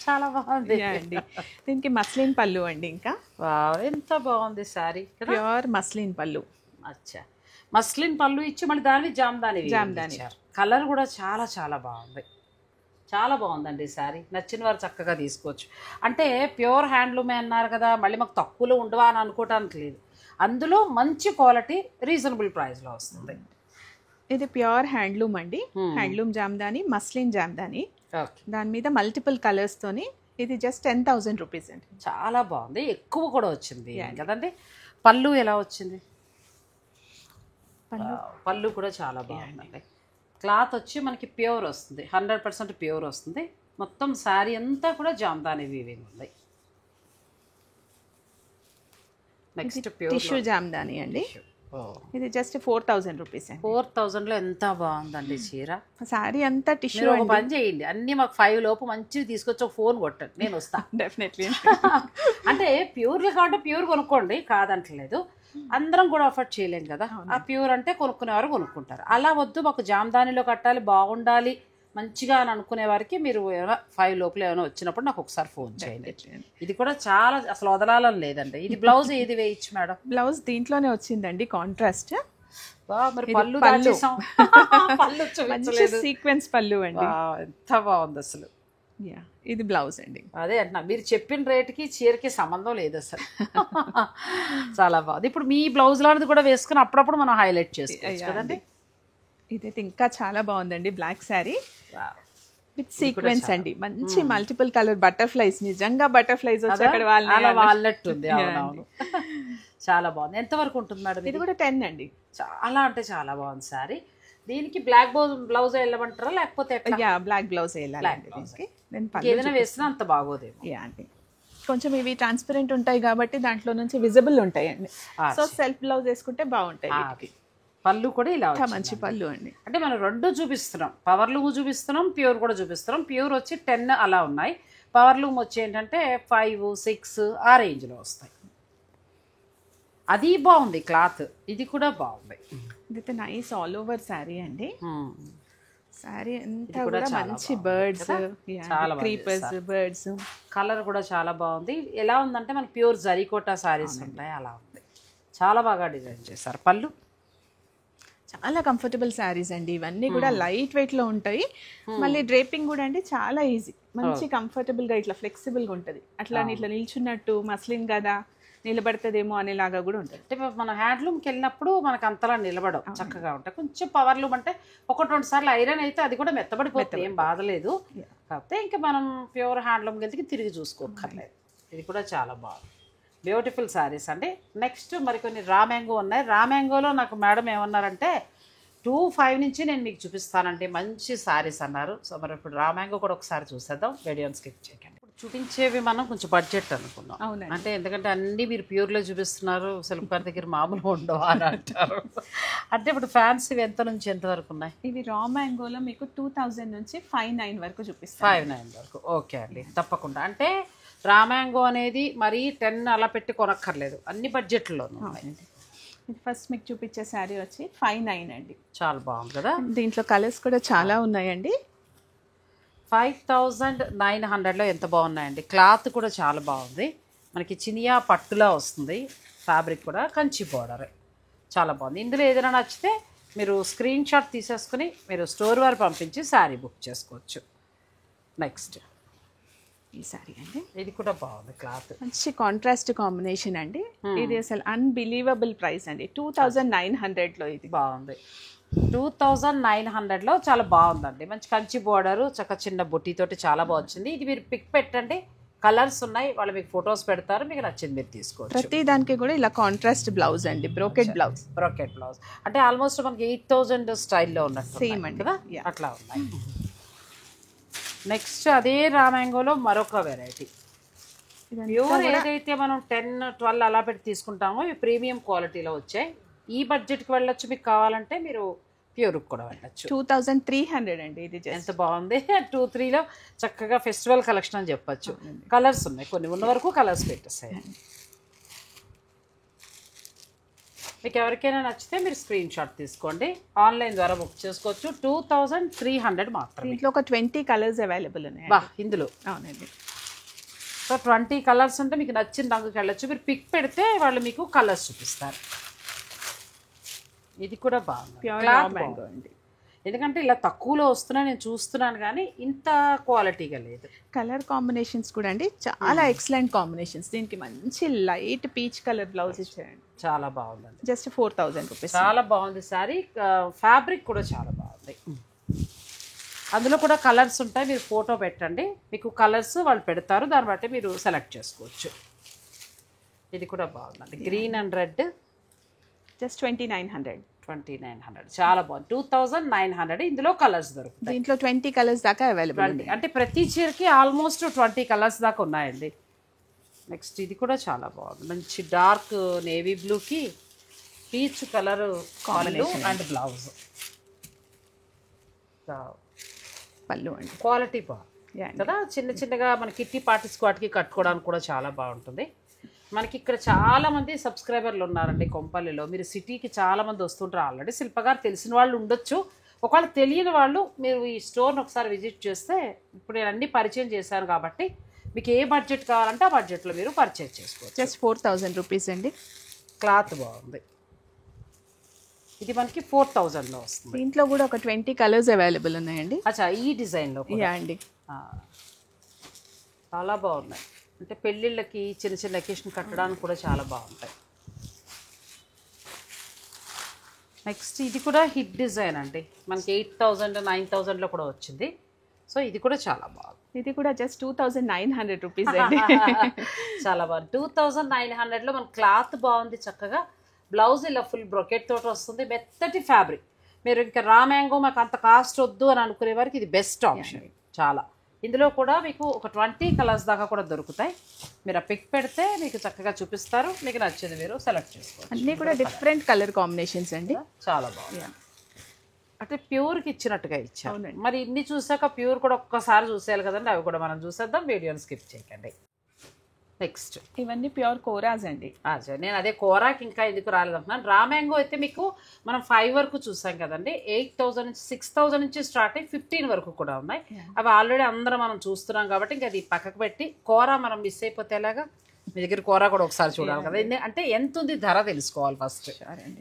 చాలా బాగుంది అండి. దీనికి మస్లిన్ పళ్ళు అండి. ఇంకా ఎంత బాగుంది శారీ, ప్యూర్ మస్లిన్ పళ్ళు. అచ్చా, మస్లిన్ పళ్ళు ఇచ్చి మళ్ళీ దాని జామ్దాని కలర్ కూడా చాలా చాలా బాగుంది. చాలా బాగుందండి శారీ. నచ్చిన వారు చక్కగా తీసుకోవచ్చు. అంటే ప్యూర్ హ్యాండ్లూమే అన్నారు కదా, మళ్ళీ మాకు తక్కువలో ఉండవా అని అనుకోవటానికి లేదు. అందులో మంచి క్వాలిటీ రీజనబుల్ ప్రైస్లో వస్తుంది. ఇది ప్యూర్ హ్యాండ్లూమ్ అండి. Handloom Jamdani, muslin Jamdani. దాని మీద మల్టిపుల్ కలర్స్ తోని. ఇది జస్ట్ 10,000 రూపీస్ అండి. చాలా బాగుంది, ఎక్కువ కూడా వచ్చింది కదండి. పళ్ళు ఎలా వచ్చింది? పళ్ళు కూడా చాలా బాగుందండి. క్లాత్ వచ్చి మనకి ప్యూర్ వస్తుంది, 100% ప్యూర్ వస్తుంది. మొత్తం శారీ అంతా కూడా జామ్దాని వీవింగ్ ఉంది. నెక్స్ట్ ప్యూర్ టిష్యూ జామ్దాని అండి. ఇది జస్ట్ 4000 రూపీస్ అండి. 4000లో ఎంత బాగుందండి చీర. శారీ అంతా టిష్యూ. ఒక పని చేయండి, అన్ని మాకు 5 లోపు మంచివి తీసుకొచ్చి ఒక ఫోన్ కొట్టండి, నేను వస్తాను. డెఫినెట్లీ. అంటే ప్యూర్లు కాబట్టి ప్యూర్ కొనుక్కోండి, కాదంటలేదు. అందరం కూడా అఫోర్డ్ చేయలేం కదా. ఆ ప్యూర్ అంటే కొనుక్కునేవారు కొనుక్కుంటారు. అలా వద్దు, మాకు జామ్దానిలో కట్టాలి, బాగుండాలి, మంచిగా అని అనుకునే వారికి మీరు 5 లోపల ఏమైనా వచ్చినప్పుడు నాకు ఒకసారి ఫోన్ చేయండి. ఇది కూడా చాలా అసలు వదలాలని లేదండి. ఇది బ్లౌజ్ ఏది వేయచ్చు మేడం? బ్లౌజ్ దీంట్లోనే వచ్చిందండి, కాంట్రాస్ట్. మరి పళ్ళు సీక్వెన్స్ పళ్ళు అండి. ఎంత బాగుంది అసలు. ఇది బ్లౌజ్ అండి. అదే అంటున్నా, మీరు చెప్పిన రేటుకి చీరకి సంబంధం లేదు అసలు. చాలా బాగుంది. ఇప్పుడు మీ బ్లౌజ్ లాంటిది కూడా వేసుకుని అప్పుడప్పుడు మనం హైలైట్ చేసుకోవచ్చు కదండి. ఇదైతే ఇంకా చాలా బాగుందండి. బ్లాక్ శారీ విత్ సీక్వెన్స్ అండి. మంచి మల్టిపుల్ కలర్ బటర్ఫ్లైస్. నిజంగా బటర్ఫ్లైస్ వచ్చి అక్కడ వాళ్ళట్టుంది. అవునవును, చాలా బాగుంది. ఎంతవరకు ఉంటుంది మేడం? ఇది కూడా 10 అండి. చాలా అంటే చాలా బాగుంది శారీ. దీనికి బ్లాక్ బ్లౌజ్ వెళ్ళమంటారా లేకపోతే బ్లాక్ బ్లౌజ్ ఏదైనా వేసినా అంత బాగోదేమో. అండి కొంచెం ఇవి ట్రాన్స్పరెంట్ ఉంటాయి కాబట్టి దాంట్లో నుంచి విజిబుల్ ఉంటాయండి. సో సెల్ఫ్ బ్లౌజ్ వేసుకుంటే బాగుంటాయి. పళ్ళు కూడా ఇలా మంచి పళ్ళు అండి. అంటే మనం రెండు చూపిస్తున్నాం, పవర్ లూమ్ చూపిస్తున్నాం, ప్యూర్ కూడా చూపిస్తున్నాం. ప్యూర్ వచ్చి 10 అలా ఉన్నాయి, పవర్ లూమ్ వచ్చి ఏంటంటే 5, 6 ఆ రేంజ్లో వస్తాయి. అది బాగుంది క్లాత్, ఇది కూడా బాగుంది. ఇదైతే నైస్ ఆల్ ఓవర్ శారీ అండి. సారీ అంతా కూడా కూడా చాలా మంచి బాగుంది బర్డ్స్, కదా? చాలా బాగా క్రీపర్స్, బర్డ్స్. కలర్ కూడా చాలా బాగుంది. ఎలా ఉందంటే మనకి ప్యూర్ జరీకోటా సారీస్ ఉంటాయి అలా ఉంది. చాలా బాగా డిజైన్ చేశారు. పళ్ళు చాలా కంఫర్టబుల్ శారీస్ అండి ఇవన్నీ కూడా లైట్ వెయిట్ లో ఉంటాయి. మళ్ళీ డ్రేపింగ్ కూడా అండి చాలా ఈజీ, మంచి కంఫర్టబుల్ గా ఇట్లా ఫ్లెక్సిబుల్ గా ఉంటది. అట్లా ఇట్లా నిల్చున్నట్టు మస్లిన్ కదా నిలబడతదేమో అనేలాగా కూడా ఉంటుంది. అంటే మన హ్యాండ్లూమ్కి వెళ్ళినప్పుడు మనకు అంతలా నిలబడవు, చక్కగా ఉంటాయి. కొంచెం పవర్లూమ్ అంటే 1-2 సార్లు ఐరన్ అయితే అది కూడా మెత్తబడిపోతుంది, ఏం బాధలేదు. కాకపోతే ఇంకా మనం ప్యూర్ హ్యాండ్లూమ్కి వెళ్తే తిరిగి చూసుకోకర్లేదు. ఇది కూడా చాలా బాగుంది, బ్యూటిఫుల్ శారీస్ అండి. నెక్స్ట్ మరికొన్ని రా మ్యాంగో ఉన్నాయి. రా మ్యాంగోలో నాకు మేడం ఏమన్నారంటే 2,500 నుంచి నేను మీకు చూపిస్తానంటే మంచి శారీస్ అన్నారు. సో మరి ఇప్పుడు రా మ్యాంగో కూడా ఒకసారి చూసేద్దాం, వీడియోని స్కిప్ చేయకండి. ఇప్పుడు చూపించేవి మనం కొంచెం బడ్జెట్ అనుకున్నాం. అవునండి. అంటే ఎందుకంటే అన్నీ మీరు ప్యూర్లో చూపిస్తున్నారు, శిల్ప గారి దగ్గర మామూలు ఉండవు అని అంటారు. అంటే ఇప్పుడు ఫ్యాన్సీ ఎంత నుంచి ఎంత వరకు ఉన్నాయి? ఇవి రా మ్యాంగోలో మీకు 2000 నుంచి 5,900 వరకు చూపిస్తాను. 5,900 వరకు. ఓకే అండి, తప్పకుండా. అంటే రా మ్యాంగో అనేది మరీ 10 అలా పెట్టి కొనక్కర్లేదు, అన్ని బడ్జెట్లోనూ ఉన్నాయి. ఫస్ట్ మీకు చూపించే శారీ వచ్చి 5,900 అండి. చాలా బాగుంది కదా. దీంట్లో కలర్స్ కూడా చాలా ఉన్నాయండి. 5,900లో ఎంత బాగున్నాయండి. క్లాత్ కూడా చాలా బాగుంది, మనకి చినియా పట్టులా వస్తుంది. ఫ్యాబ్రిక్ కూడా కంచి బోర్డర్, చాలా బాగుంది. ఇందులో ఏదైనా నచ్చితే మీరు స్క్రీన్ షాట్ తీసేసుకుని మీరు స్టోర్ వారు పంపించి శారీ బుక్ చేసుకోవచ్చు. నెక్స్ట్ ఈ శారీ అండి, ఇది కూడా బాగుంది, క్లాత్ మంచి కాంట్రాస్ట్ కాంబినేషన్ అండి. ఇది అసలు అన్బిలీవబుల్ ప్రైస్ అండి, 2,900లో ఇది బాగుంది. 2,900లో చాలా బాగుందండి. మంచి కంచి బోర్డరు, చక్క చిన్న బొట్టితోటి చాలా బాగుంది. ఇది మీరు పిక్ పెట్టండి, కలర్స్ ఉన్నాయి, వాళ్ళు మీకు ఫొటోస్ పెడతారు, మీకు నచ్చింది మీరు తీసుకోవచ్చు. ప్రతి దానికి కూడా ఇలా కాంట్రాస్ట్ బ్లౌజ్ అండి, బ్రోకెట్ బ్లౌజ్. బ్రోకెట్ బ్లౌజ్ అంటే ఆల్మోస్ట్ మనకి 8,000 స్టైల్లో ఉన్నట్టు సేమ్ అండి కదా, అట్లా ఉన్నాయి. నెక్స్ట్ అదే రా మ్యాంగోలో మరొక వెరైటీ ప్యూర్, ఏదైతే మనం 10-12 అలా పెట్టి తీసుకుంటామో ఇవి ప్రీమియం క్వాలిటీలో వచ్చాయి. ఈ బడ్జెట్కి వెళ్ళొచ్చు, మీకు కావాలంటే మీరు ప్యూర్కి కూడా వెళ్ళచ్చు. 2,300 అండి ఇది. ఎంత బాగుంది. 2-3లో చక్కగా ఫెస్టివల్ కలెక్షన్ అని చెప్పచ్చు. కలర్స్ ఉన్నాయి, కొన్ని ఉన్న వరకు కలర్స్ పెట్టేస్తాయి. మీకు ఎవరికైనా నచ్చితే మీరు స్క్రీన్ షాట్ తీసుకోండి, ఆన్లైన్ ద్వారా బుక్ చేసుకోవచ్చు. 2,300 మాత్రం. దీంట్లో ఒక 20 కలర్స్ అవైలబుల్ ఉన్నాయి బా ఇందులో. అవునండి. సో 20 కలర్స్ ఉంటే మీకు నచ్చిన రంగుకి వెళ్ళచ్చు. మీరు పిక్ పెడితే వాళ్ళు మీకు కలర్స్ చూపిస్తారు. ఇది కూడా బాగుంది, ప్యూర్ మ్యాంగో అండి. ఎందుకంటే ఇలా తక్కువలో వస్తున్నాయి, నేను చూస్తున్నాను కానీ ఇంత క్వాలిటీగా లేదు. కలర్ కాంబినేషన్స్ కూడా అండి చాలా ఎక్సలెంట్ కాంబినేషన్స్. దీనికి మంచి లైట్ పీచ్ కలర్ బ్లౌజ్ ఇచ్చారండి, చాలా బాగుందండి. Just 4,000 rupees. చాలా బాగుంది శారీ, ఫ్యాబ్రిక్ కూడా చాలా బాగుంది. అందులో కూడా కలర్స్ ఉంటాయి, మీరు ఫోటో పెట్టండి, మీకు కలర్స్ వాళ్ళు పెడతారు, దాన్ని బట్టి మీరు సెలెక్ట్ చేసుకోవచ్చు. ఇది కూడా బాగుందండి, గ్రీన్ అండ్ రెడ్, జస్ట్ 2,900. చాలా బాగుంది. 2,900. ఇందులో కలర్స్ దొరుకుతాయి. దీంట్లో 20 కలర్స్ దాకా అవైలబుల్. అంటే ప్రతి చీరకి ఆల్మోస్ట్ 20 కలర్స్ దాకా ఉన్నాయండి. నెక్స్ట్ ఇది కూడా చాలా బాగుంది, మంచి డార్క్ నేవీ బ్లూకి peach colour combination and blouse. పళ్ళు అండి, క్వాలిటీ బాగుంది కదా. చిన్న చిన్నగా మన కిట్టి పార్టీస్కి వాటికి కట్టుకోవడానికి కూడా చాలా బాగుంటుంది. మనకి ఇక్కడ చాలామంది సబ్స్క్రైబర్లు ఉన్నారండి కొంపల్లిలో. మీరు సిటీకి చాలామంది వస్తుంటారు, ఆల్రెడీ శిల్ప గారు తెలిసిన వాళ్ళు ఉండొచ్చు. ఒకవేళ తెలియని వాళ్ళు మీరు ఈ స్టోర్ని ఒకసారి విజిట్ చేస్తే, ఇప్పుడు నేను అన్నీ పరిచయం చేశాను కాబట్టి మీకు ఏ బడ్జెట్ కావాలంటే ఆ బడ్జెట్లో మీరు పర్చేజ్ చేసుకోవచ్చు. జస్ట్ 4,000 రూపీస్ అండి. క్లాత్ బాగుంది, ఇది మనకి 4,000లో వస్తుంది. దీంట్లో కూడా ఒక 20 కలర్స్ అవైలబుల్ ఉన్నాయండి. అచ్చా, ఈ డిజైన్లో అండి చాలా బాగున్నాయి. అంటే పెళ్ళిళ్ళకి చిన్న చిన్న అకేషన్ కట్టడానికి కూడా చాలా బాగుంటాయి. నెక్స్ట్ ఇది కూడా హిట్ డిజైన్ అండి, మనకి 8,000-9,000లో కూడా వచ్చింది. సో ఇది కూడా చాలా బాగుంది. ఇది కూడా జస్ట్ 2,900 రూపీస్ అండి. చాలా బాగుంది. 2,900లో మన క్లాత్ బాగుంది, చక్కగా బ్లౌజ్ ఇలా ఫుల్ బ్రొకెట్ తోటి వస్తుంది, మెత్తటి ఫ్యాబ్రిక్. మీరు ఇంకా రా మ్యాంగో మాకు అంత కాస్ట్ వద్దు అని అనుకునే వారికి ఇది బెస్ట్ ఆప్షన్. చాలా ఇందులో కూడా మీకు ఒక 20 కలర్స్ దాకా కూడా దొరుకుతాయి. మీరు ఆ పిక్ పెడితే మీకు చక్కగా చూపిస్తారు, మీకు నచ్చింది మీరు సెలెక్ట్ చేసుకోవచ్చు. అన్నీ కూడా డిఫరెంట్ కలర్ కాంబినేషన్స్ అండి, చాలా బాగుంది. అంటే ప్యూర్కి ఇచ్చినట్టుగా ఇచ్చారు. అవునండి. మరి ఇన్ని చూసాక ప్యూర్ కూడా ఒక్కసారి చూసేయాలి కదండి, అవి కూడా మనం చూసేద్దాం, వీడియోని స్కిప్ చేయకండి. నెక్స్ట్ ఇవన్నీ ప్యూర్ కోరాస్ అండి. అచ్చా, నేను అదే కోరాకి ఇంకా ఎందుకు రాలేదంటున్నాను. రా మ్యాంగో అయితే మీకు మనం 5 వరకు చూసాం కదండి. 8,000 నుంచి 6,000 నుంచి స్టార్ట్ అయ్యి 15 వరకు కూడా ఉన్నాయి. అవి ఆల్రెడీ అందరం మనం చూస్తున్నాం కాబట్టి ఇంకా అది పక్కకు పెట్టి కోరా మనం మిస్ అయిపోతే ఎలాగా. మీ దగ్గర కోరా కూడా ఒకసారి చూడాలి కదా. అంటే ఎంత ఉంది ధర తెలుసుకోవాలి ఫస్ట్.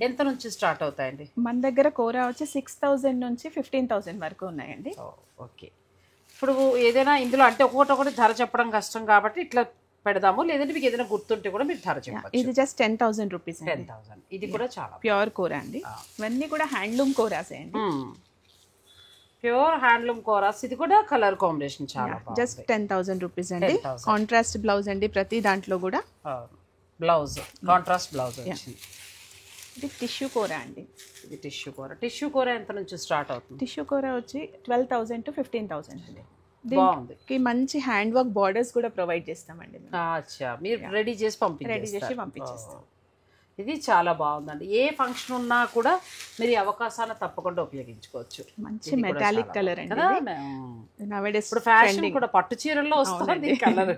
ఎంత నుంచి స్టార్ట్ అవుతాయండి మన దగ్గర కోరా వచ్చి 6,000 నుంచి 15,000 వరకు ఉన్నాయండి. ఓకే, ఇప్పుడు ఏదైనా ఇందులో అంటే ఒక్కొక్కటి ధర చెప్పడం కష్టం కాబట్టి ఇట్లా పెడదాము, లేదంటే మీకు ఏదైనా గుర్తుంటే కూడా మీరు ధర చెప్పచ్చు. ఇది జస్ట్ 10,000 రూపీస్. 10,000. ఇది కూడా చాలా ప్యూర్ కోరా అండి. ఇవన్నీ కూడా హ్యాండ్లూమ్ కోరాసే అండి. ప్యూర్ హ్యాండ్లూమ్ కోరాస్. ఇది కూడా కలర్ కాంబినేషన్ చాలా జస్ట్ 10,000 రూపీస్ అండి. కాంట్రాస్ట్ బ్లౌజ్ అండి ప్రతి దాంట్లో కూడా. బ్లౌజ్ కాంట్రాస్ట్ బ్లౌజ్ వచ్చింది. ఇది టిష్యూ కోరా అండి. ఇది టిష్యూ కోరా. టిష్యూ కోరా ఎంత నుంచి స్టార్ట్ అవుతుంది? టిష్యూ కోరా వచ్చి 12,000 to 15,000 అండి. బాగుంది. మంచి హ్యాండ్ వర్క్ బార్డర్స్ కూడా ప్రొవైడ్ చేస్తామండి. అచ్చా, మీరు రెడీ చేసి పంపించేస్తాం. ఇది చాలా బాగుందండి. ఏ ఫంక్షన్ ఉన్నా కూడా మీరు ఈ అవకాశాన్ని తప్పకుండా ఉపయోగించుకోవచ్చు. మంచి మెటాలిక్ కలర్ అండి. ఇప్పుడు ఫ్యాషన్ కూడా పట్టు చీరల్లో వస్తుంది కలర్.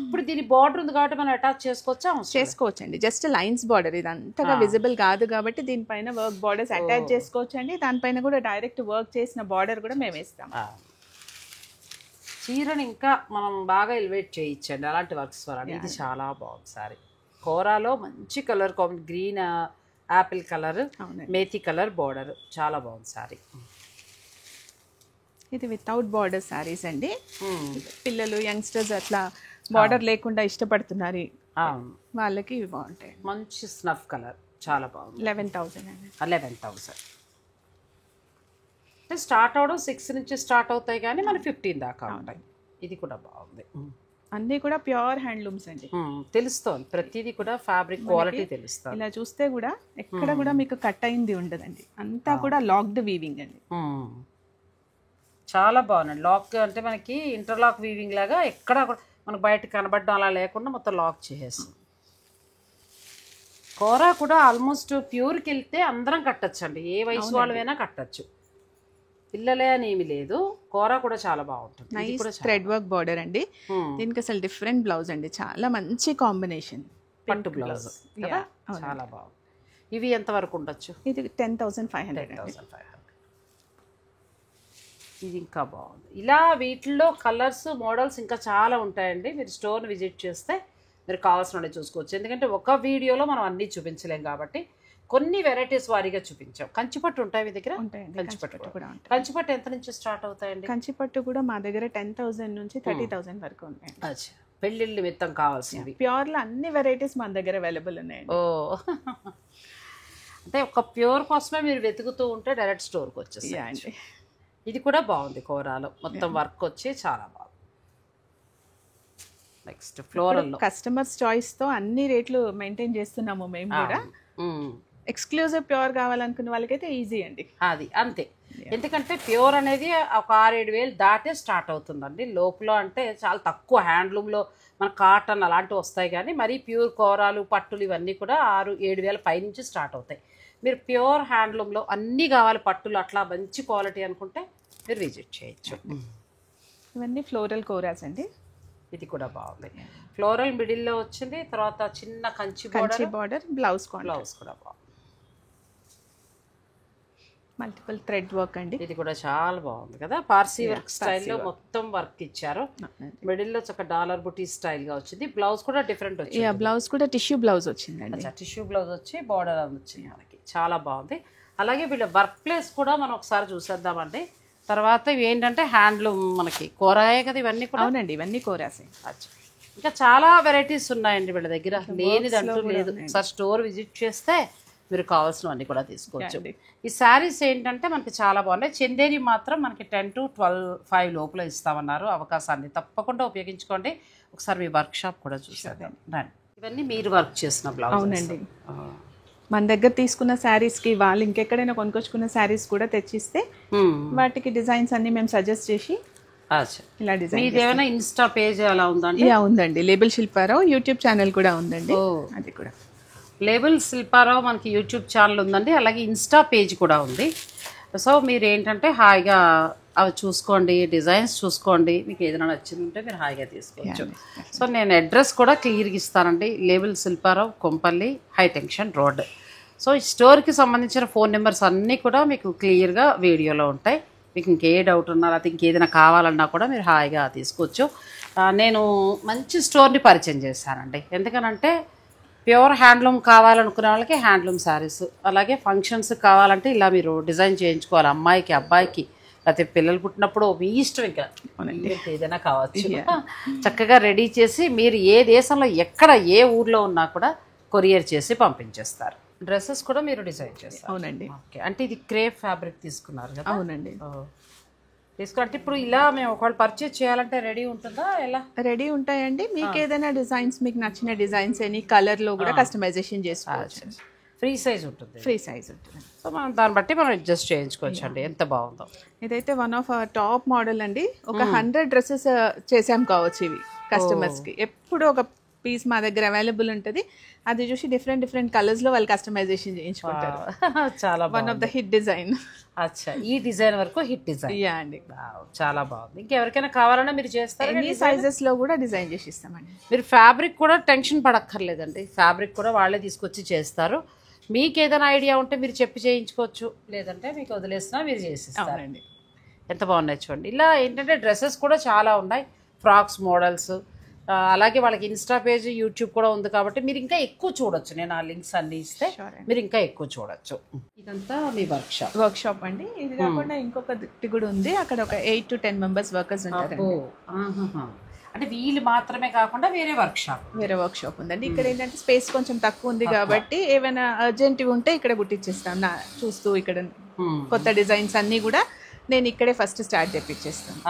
ఇప్పుడు దీని బార్డర్ ఉంది కాబట్టి మనం అటాచ్ చేసుకోవచ్చు అండి. జస్ట్ లైన్స్ బార్డర్, ఇది అంతగా విజిబుల్ కాదు కాబట్టి దీనిపైన వర్క్ బార్డర్స్ అటాచ్ చేసుకోవచ్చు అండి. దానిపైన కూడా డైరెక్ట్ వర్క్ చేసిన బార్డర్ కూడా మేము వేస్తాం. చీరని ఇంకా మనం బాగా ఎలివేట్ చేయించండి అలాంటి వర్క్స్ వల్ల. ఇది చాలా బాగుంది సారీ. కోరాలో మంచి colour green, Apple colour, methi colour border చాలా బాగుంది సారీ. ఇది వితౌట్ బార్డర్ సారీస్ అండి. పిల్లలు యంగ్స్టర్స్ అట్లా బార్డర్ లేకుండా ఇష్టపడుతున్నారు, వాళ్ళకి ఇవి బాగుంటాయి. మంచి స్నఫ్ కలర్ చాలా బాగుంది. 11,000 అండి. 11,000 అంటే స్టార్ట్ అవడం 6 నుంచి స్టార్ట్ అవుతాయి కానీ మన 15 దాకా ఉంటాయి. ఇది కూడా బాగుంది. అన్నీ కూడా ప్యూర్ హ్యాండ్లూమ్స్ అండి. తెలుస్తోంది ప్రతిదీ కూడా ఫ్యాబ్రిక్ క్వాలిటీ తెలుస్తుంది. ఇలా చూస్తే కూడా ఎక్కడ కూడా మీకు కట్ అయింది ఉండదండి. అంతా కూడా లాక్డ్ వీవింగ్ అండి. చాలా బాగుంది. లాక్ అంటే మనకి ఇంటర్లాక్ వీవింగ్ లాగా ఎక్కడ మనకు బయట కనబడడం అలా లేకుండా మొత్తం లాక్ చేసేస్తుంది. కోరా కూడా ఆల్మోస్ట్ ప్యూర్కి వెళ్తే అందరం కట్టచ్చు అండి. ఏ వయసు వాళ్ళైనా కట్టచ్చు, పిల్లలే అని ఏమి లేదు. కోరా కూడా చాలా బాగుంటుంది. నైస్ థ్రెడ్ వర్క్ బార్డర్ అండి. దీనికి అసలు డిఫరెంట్ బ్లౌజ్ అండి. చాలా మంచి కాంబినేషన్. పట్టు బ్లౌజ్ చాలా బాగుంది. ఇవి ఎంత వరకు ఉండొచ్చు? ఇది 10,500. ఇది ఇంకా బాగుంది. ఇలా వీటిల్లో కలర్స్ మోడల్స్ ఇంకా చాలా ఉంటాయండి. మీరు స్టోర్ని విజిట్ చేస్తే మీరు కావాల్సిన చూసుకోవచ్చు. ఎందుకంటే ఒక వీడియోలో మనం అన్నీ చూపించలేం కాబట్టి కొన్ని వెరైటీస్ వారీగా చూపించాం. కంచిపట్టు ఉంటాయి మీ దగ్గర? కంచిపట్టు ఎంత నుంచి స్టార్ట్ అవుతాయండి? కంచిపట్టు కూడా మా దగ్గర 10,000 నుంచి 30,000 వరకు ఉన్నాయండి. అచ్చా, పెళ్ళిళ్ళు నిమిత్తం కావాల్సినవి ప్యూర్లో అన్ని వెరైటీస్ మన దగ్గర అవైలబుల్ ఉన్నాయండి. ఓ, అంటే ఒక ప్యూర్ కోసమే మీరు వెతుకుతూ ఉంటే డైరెక్ట్ స్టోర్కి వచ్చేసి. ఇది కూడా బాగుంది. కోరాలో మొత్తం వర్క్ వచ్చి చాలా బాగుంది. నెక్స్ట్ ఫ్లోరల్ కస్టమర్స్ చాయిస్ తో అన్ని రేట్లు మెయింటైన్ చేస్తున్నాము మేము కూడా. ఎక్స్క్లూజివ్ ప్యూర్ కావాలనుకున్న వాళ్ళకైతే ఈజీ అండి. అది అంతే. ఎందుకంటే ప్యూర్ అనేది ఒక 6-7 వేలు దాటే స్టార్ట్ అవుతుందండి. లోపల అంటే చాలా తక్కువ హ్యాండ్లూమ్లో మన కాటన్ అలాంటివి వస్తాయి కానీ మరీ ప్యూర్ కోరాలు పట్టులు ఇవన్నీ కూడా 6-7 వేల పై నుంచి స్టార్ట్ అవుతాయి. మీరు ప్యూర్ హ్యాండ్లూమ్లో అన్నీ కావాలి పట్టులు అట్లా మంచి క్వాలిటీ అనుకుంటే మీరు విజిట్ చేయొచ్చు. ఇవన్నీ ఫ్లోరల్ కోరాస్ అండి. ఇది కూడా బాగుంది. ఫ్లోరల్ మిడిల్లో వచ్చింది. తర్వాత చిన్న కంచి బార్డర్, బ్లౌజ్ కూడా బాగుంది. మల్టిపుల్ థ్రెడ్ వర్క్ అండి. ఇది కూడా చాలా బాగుంది కదా. పార్సీ వర్క్ స్టైల్లో మొత్తం వర్క్ ఇచ్చారు. మిడిల్లో ఒక డాలర్ బుటీ స్టైల్గా వచ్చింది. బ్లౌజ్ కూడా డిఫరెంట్ వచ్చింది. బ్లౌజ్ కూడా టిష్యూ బ్లౌజ్ వచ్చిందండి. టిష్యూ బ్లౌజ్ వచ్చి బార్డర్ అది వచ్చింది మనకి. చాలా బాగుంది. అలాగే వీళ్ళ వర్క్ ప్లేస్ కూడా మనం ఒకసారి చూసేద్దామండి. తర్వాత ఇవి ఏంటంటే హ్యాండ్లూమ్ మనకి కోరాయే కదా ఇవన్నీ కూడా. అవునండి, ఇవన్నీ కోరాసే. ఇంకా చాలా వెరైటీస్ ఉన్నాయండి వీళ్ళ దగ్గర, లేనిదంటూ లేదు. ఒకసారి స్టోర్ విజిట్ చేస్తే మీరు కావాల్సినవన్నీ కూడా తీసుకోవచ్చు. ఈ శారీస్ ఏంటంటే మనకి చాలా బాగున్నాయి. చందేరి మాత్రం మనకి 10 to 12-5 లోపల ఇస్తామన్నారు. అవకాశాన్ని తప్పకుండా ఉపయోగించుకోండి. ఒకసారి మీ వర్క్ షాప్ కూడా చూసేద్దాం రండి. ఇవన్నీ మీరు వర్క్ చేసిన బ్లౌజ్. అవునండి, మన దగ్గర తీసుకున్న శారీస్కి వాళ్ళు ఇంకెక్కడైనా కొనుక్కొచ్చుకున్న శారీస్ కూడా తెచ్చిస్తే వాటికి డిజైన్స్ అన్ని మేము సజెస్ట్ చేసి ఇలా డిజైన్. ఏమైనా ఇన్స్టా పేజ్ అలా ఉందండి? ఉందండి, లేబుల్ శిల్పారావు యూట్యూబ్ ఛానల్ కూడా ఉందండి. అది కూడా లేబుల్ శిల్పారావు మనకి యూట్యూబ్ ఛానల్ ఉందండి. అలాగే ఇన్స్టా పేజ్ కూడా ఉంది. సో మీరు ఏంటంటే హాయిగా అవి చూసుకోండి, డిజైన్స్ చూసుకోండి, మీకు ఏదైనా నచ్చింది ఉంటే మీరు హాయిగా తీసుకోవచ్చు. సో నేను అడ్రస్ కూడా క్లియర్గా ఇస్తానండి. Label Shilpa Rao, Kompally, high tension road. So ఈ స్టోర్కి సంబంధించిన ఫోన్ నెంబర్స్ అన్నీ కూడా మీకు క్లియర్గా వీడియోలో ఉంటాయి. మీకు ఇంకే డౌట్ ఉన్నా లేకపోతే ఇంకేదైనా కావాలన్నా కూడా మీరు హాయిగా తీసుకోవచ్చు. నేను మంచి స్టోర్ని పరిచయం చేశానండి. ఎందుకనంటే ప్యూర్ హ్యాండ్లూమ్ కావాలనుకునే వాళ్ళకి హ్యాండ్లూమ్ శారీస్, అలాగే ఫంక్షన్స్ కావాలంటే ఇలా మీరు డిజైన్ చేయించుకోవాలి. అమ్మాయికి, అబ్బాయికి, లేకపోతే పిల్లలు పుట్టినప్పుడు మీ ఇష్టం, ఇంకా ఏదైనా కావచ్చు. చక్కగా రెడీ చేసి మీరు ఏ దేశంలో ఎక్కడ ఏ ఊర్లో ఉన్నా కూడా కొరియర్ చేసి పంపించేస్తారు. డ్రెస్సెస్ కూడా మీరు డిజైన్ చేస్తారు. అవునండి. ఓకే, అంటే ఇది క్రేప్ ఫ్యాబ్రిక్ తీసుకున్నారు కదా? అవునండి. తీసుకుంటే ఇప్పుడు ఇలా మేము ఒకవేళ పర్చేజ్ చేయాలంటే రెడీ ఉంటుందా? ఎలా రెడీ ఉంటాయండి. మీకు ఏదైనా డిజైన్స్, మీకు నచ్చిన డిజైన్స్ ఎనీ కలర్లో కూడా కస్టమైజేషన్ చేసుకోవచ్చు. ఫ్రీ సైజ్ ఉంటుంది. ఫ్రీ సైజ్ ఉంటుంది. సో మనం దాన్ని బట్టి మనం అడ్జస్ట్ చేయించుకోవచ్చు అండి. ఎంత బాగుందో. ఇదైతే one of our top model అండి. ఒక 100 డ్రెస్సెస్ చేసాం కావచ్చు ఇవి కస్టమర్స్కి. ఎప్పుడు ఒక పీస్ మా దగ్గర అవైలబుల్ ఉంటుంది. అది చూసి డిఫరెంట్ కలర్స్లో వాళ్ళు కస్టమైజేషన్ చేయించుకుంటారు. చాలా one of the hit design. అచ్చా, ఈ డిజైన్ వరకు హిట్ డిజైన్. యా అండి, చాలా బాగుంది. ఇంకెవరికైనా కావాలన్నా మీరు చేస్తారు. ఎన్ని సైజెస్లో కూడా డిజైన్ చేసి ఇస్తామండి. మీరు ఫ్యాబ్రిక్ కూడా టెన్షన్ పడక్కర్లేదండి. ఫ్యాబ్రిక్ కూడా వాళ్ళే తీసుకొచ్చి చేస్తారు. మీకు ఏదైనా ఐడియా ఉంటే మీరు చెప్పి చేయించుకోవచ్చు, లేదంటే మీకు వదిలేసినా మీరు చేసిస్తారండి. ఎంత బాగున్నాయి చూడండి. ఇలా ఏంటంటే డ్రెస్సెస్ కూడా చాలా ఉన్నాయి, ఫ్రాక్స్ మోడల్స్. అలాగే వాళ్ళకి ఇన్స్టా పేజ్, యూట్యూబ్ కూడా ఉంది కాబట్టి మీరు ఇంకా ఎక్కువ చూడొచ్చు. నేను ఆ లింక్స్ అన్ని ఇస్తే మీరు ఇంకా ఎక్కువ చూడొచ్చు. ఇదంతా మీ వర్క్షాప్ అండి. ఇది కాకుండా ఇంకొకటి కూడా ఉంది. అక్కడ ఒక 8 to 10 మెంబర్స్ వర్కర్స్ ఉంటారు. అంటే వీళ్ళు మాత్రమే కాకుండా వేరే వర్క్షాప్ ఉందండి. ఇక్కడ ఏంటంటే స్పేస్ కొంచెం తక్కువ ఉంది కాబట్టి ఏమైనా అర్జెంట్ ఉంటే ఇక్కడ గుట్టించేస్తాం. చూస్తూ ఇక్కడ కొత్త డిజైన్స్ అన్నీ కూడా నేను ఇక్కడే ఫస్ట్ స్టార్ట్ చేపించేస్తాను.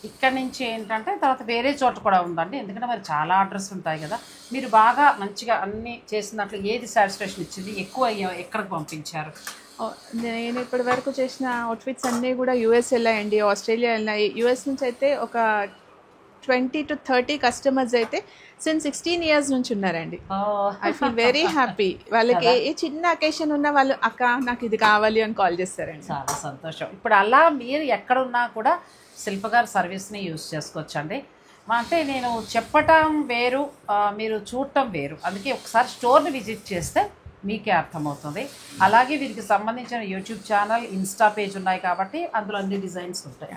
ఇక్కడ నుంచి ఏంటంటే తర్వాత వేరే చోట కూడా ఉందండి. ఎందుకంటే మరి చాలా ఆర్డర్స్ ఉంటాయి కదా. మీరు బాగా మంచిగా అన్ని చేసిన దాంట్లో ఏది సాటిస్ఫాక్షన్ ఇచ్చింది, ఎక్కువ ఎక్కడికి పంపించారు? నేను ఇప్పటి వరకు చేసిన అవుట్ఫిట్స్ అన్నీ కూడా యూఎస్ వెళ్ళాయండి, ఆస్ట్రేలియా వెళ్ళాయి. యూఎస్ నుంచి అయితే ఒక 20 to 30 కస్టమర్స్ అయితే సిన్స్ 16 years నుంచి ఉన్నారండి. I feel very happy. వాళ్ళకి ఏ చిన్న అకేషన్ ఉన్నా వాళ్ళు అక్క నాకు ఇది కావాలి అని కాల్ చేస్తారండి. చాలా సంతోషం. ఇప్పుడు అలా మీరు ఎక్కడున్నా కూడా శిల్ప గారి సర్వీస్ని యూజ్ చేసుకోవచ్చండి. అంటే నేను చెప్పటం వేరు, మీరు చూడటం వేరు. అందుకే ఒకసారి స్టోర్ని విజిట్ చేస్తే మీకే అర్థమవుతుంది. అలాగే వీరికి సంబంధించిన యూట్యూబ్ ఛానల్, ఇన్స్టా పేజ్ ఉన్నాయి కాబట్టి అందులో అన్ని డిజైన్స్ ఉంటాయి.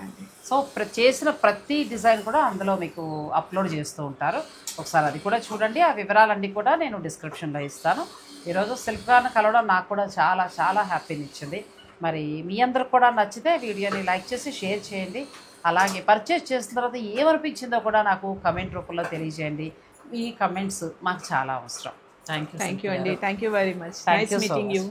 సో చేసిన ప్రతి డిజైన్ కూడా అందులో మీకు అప్లోడ్ చేస్తూ ఉంటారు. ఒకసారి అది కూడా చూడండి. ఆ వివరాలన్నీ కూడా నేను డిస్క్రిప్షన్లో ఇస్తాను. ఈరోజు శిల్ప గారిని కలవడం నాకు కూడా చాలా చాలా హ్యాపీని ఇచ్చింది. మరి మీ అందరికి కూడా నచ్చితే వీడియోని లైక్ చేసి షేర్ చేయండి. అలాగే పర్చేస్ చేసిన తర్వాత ఏమనిపించిందో కూడా నాకు కమెంట్ రూపంలో తెలియజేయండి. మీ కమెంట్స్ మాకు చాలా అవసరం. థ్యాంక్ యూ అండి. Thank you very much. Nice meeting you.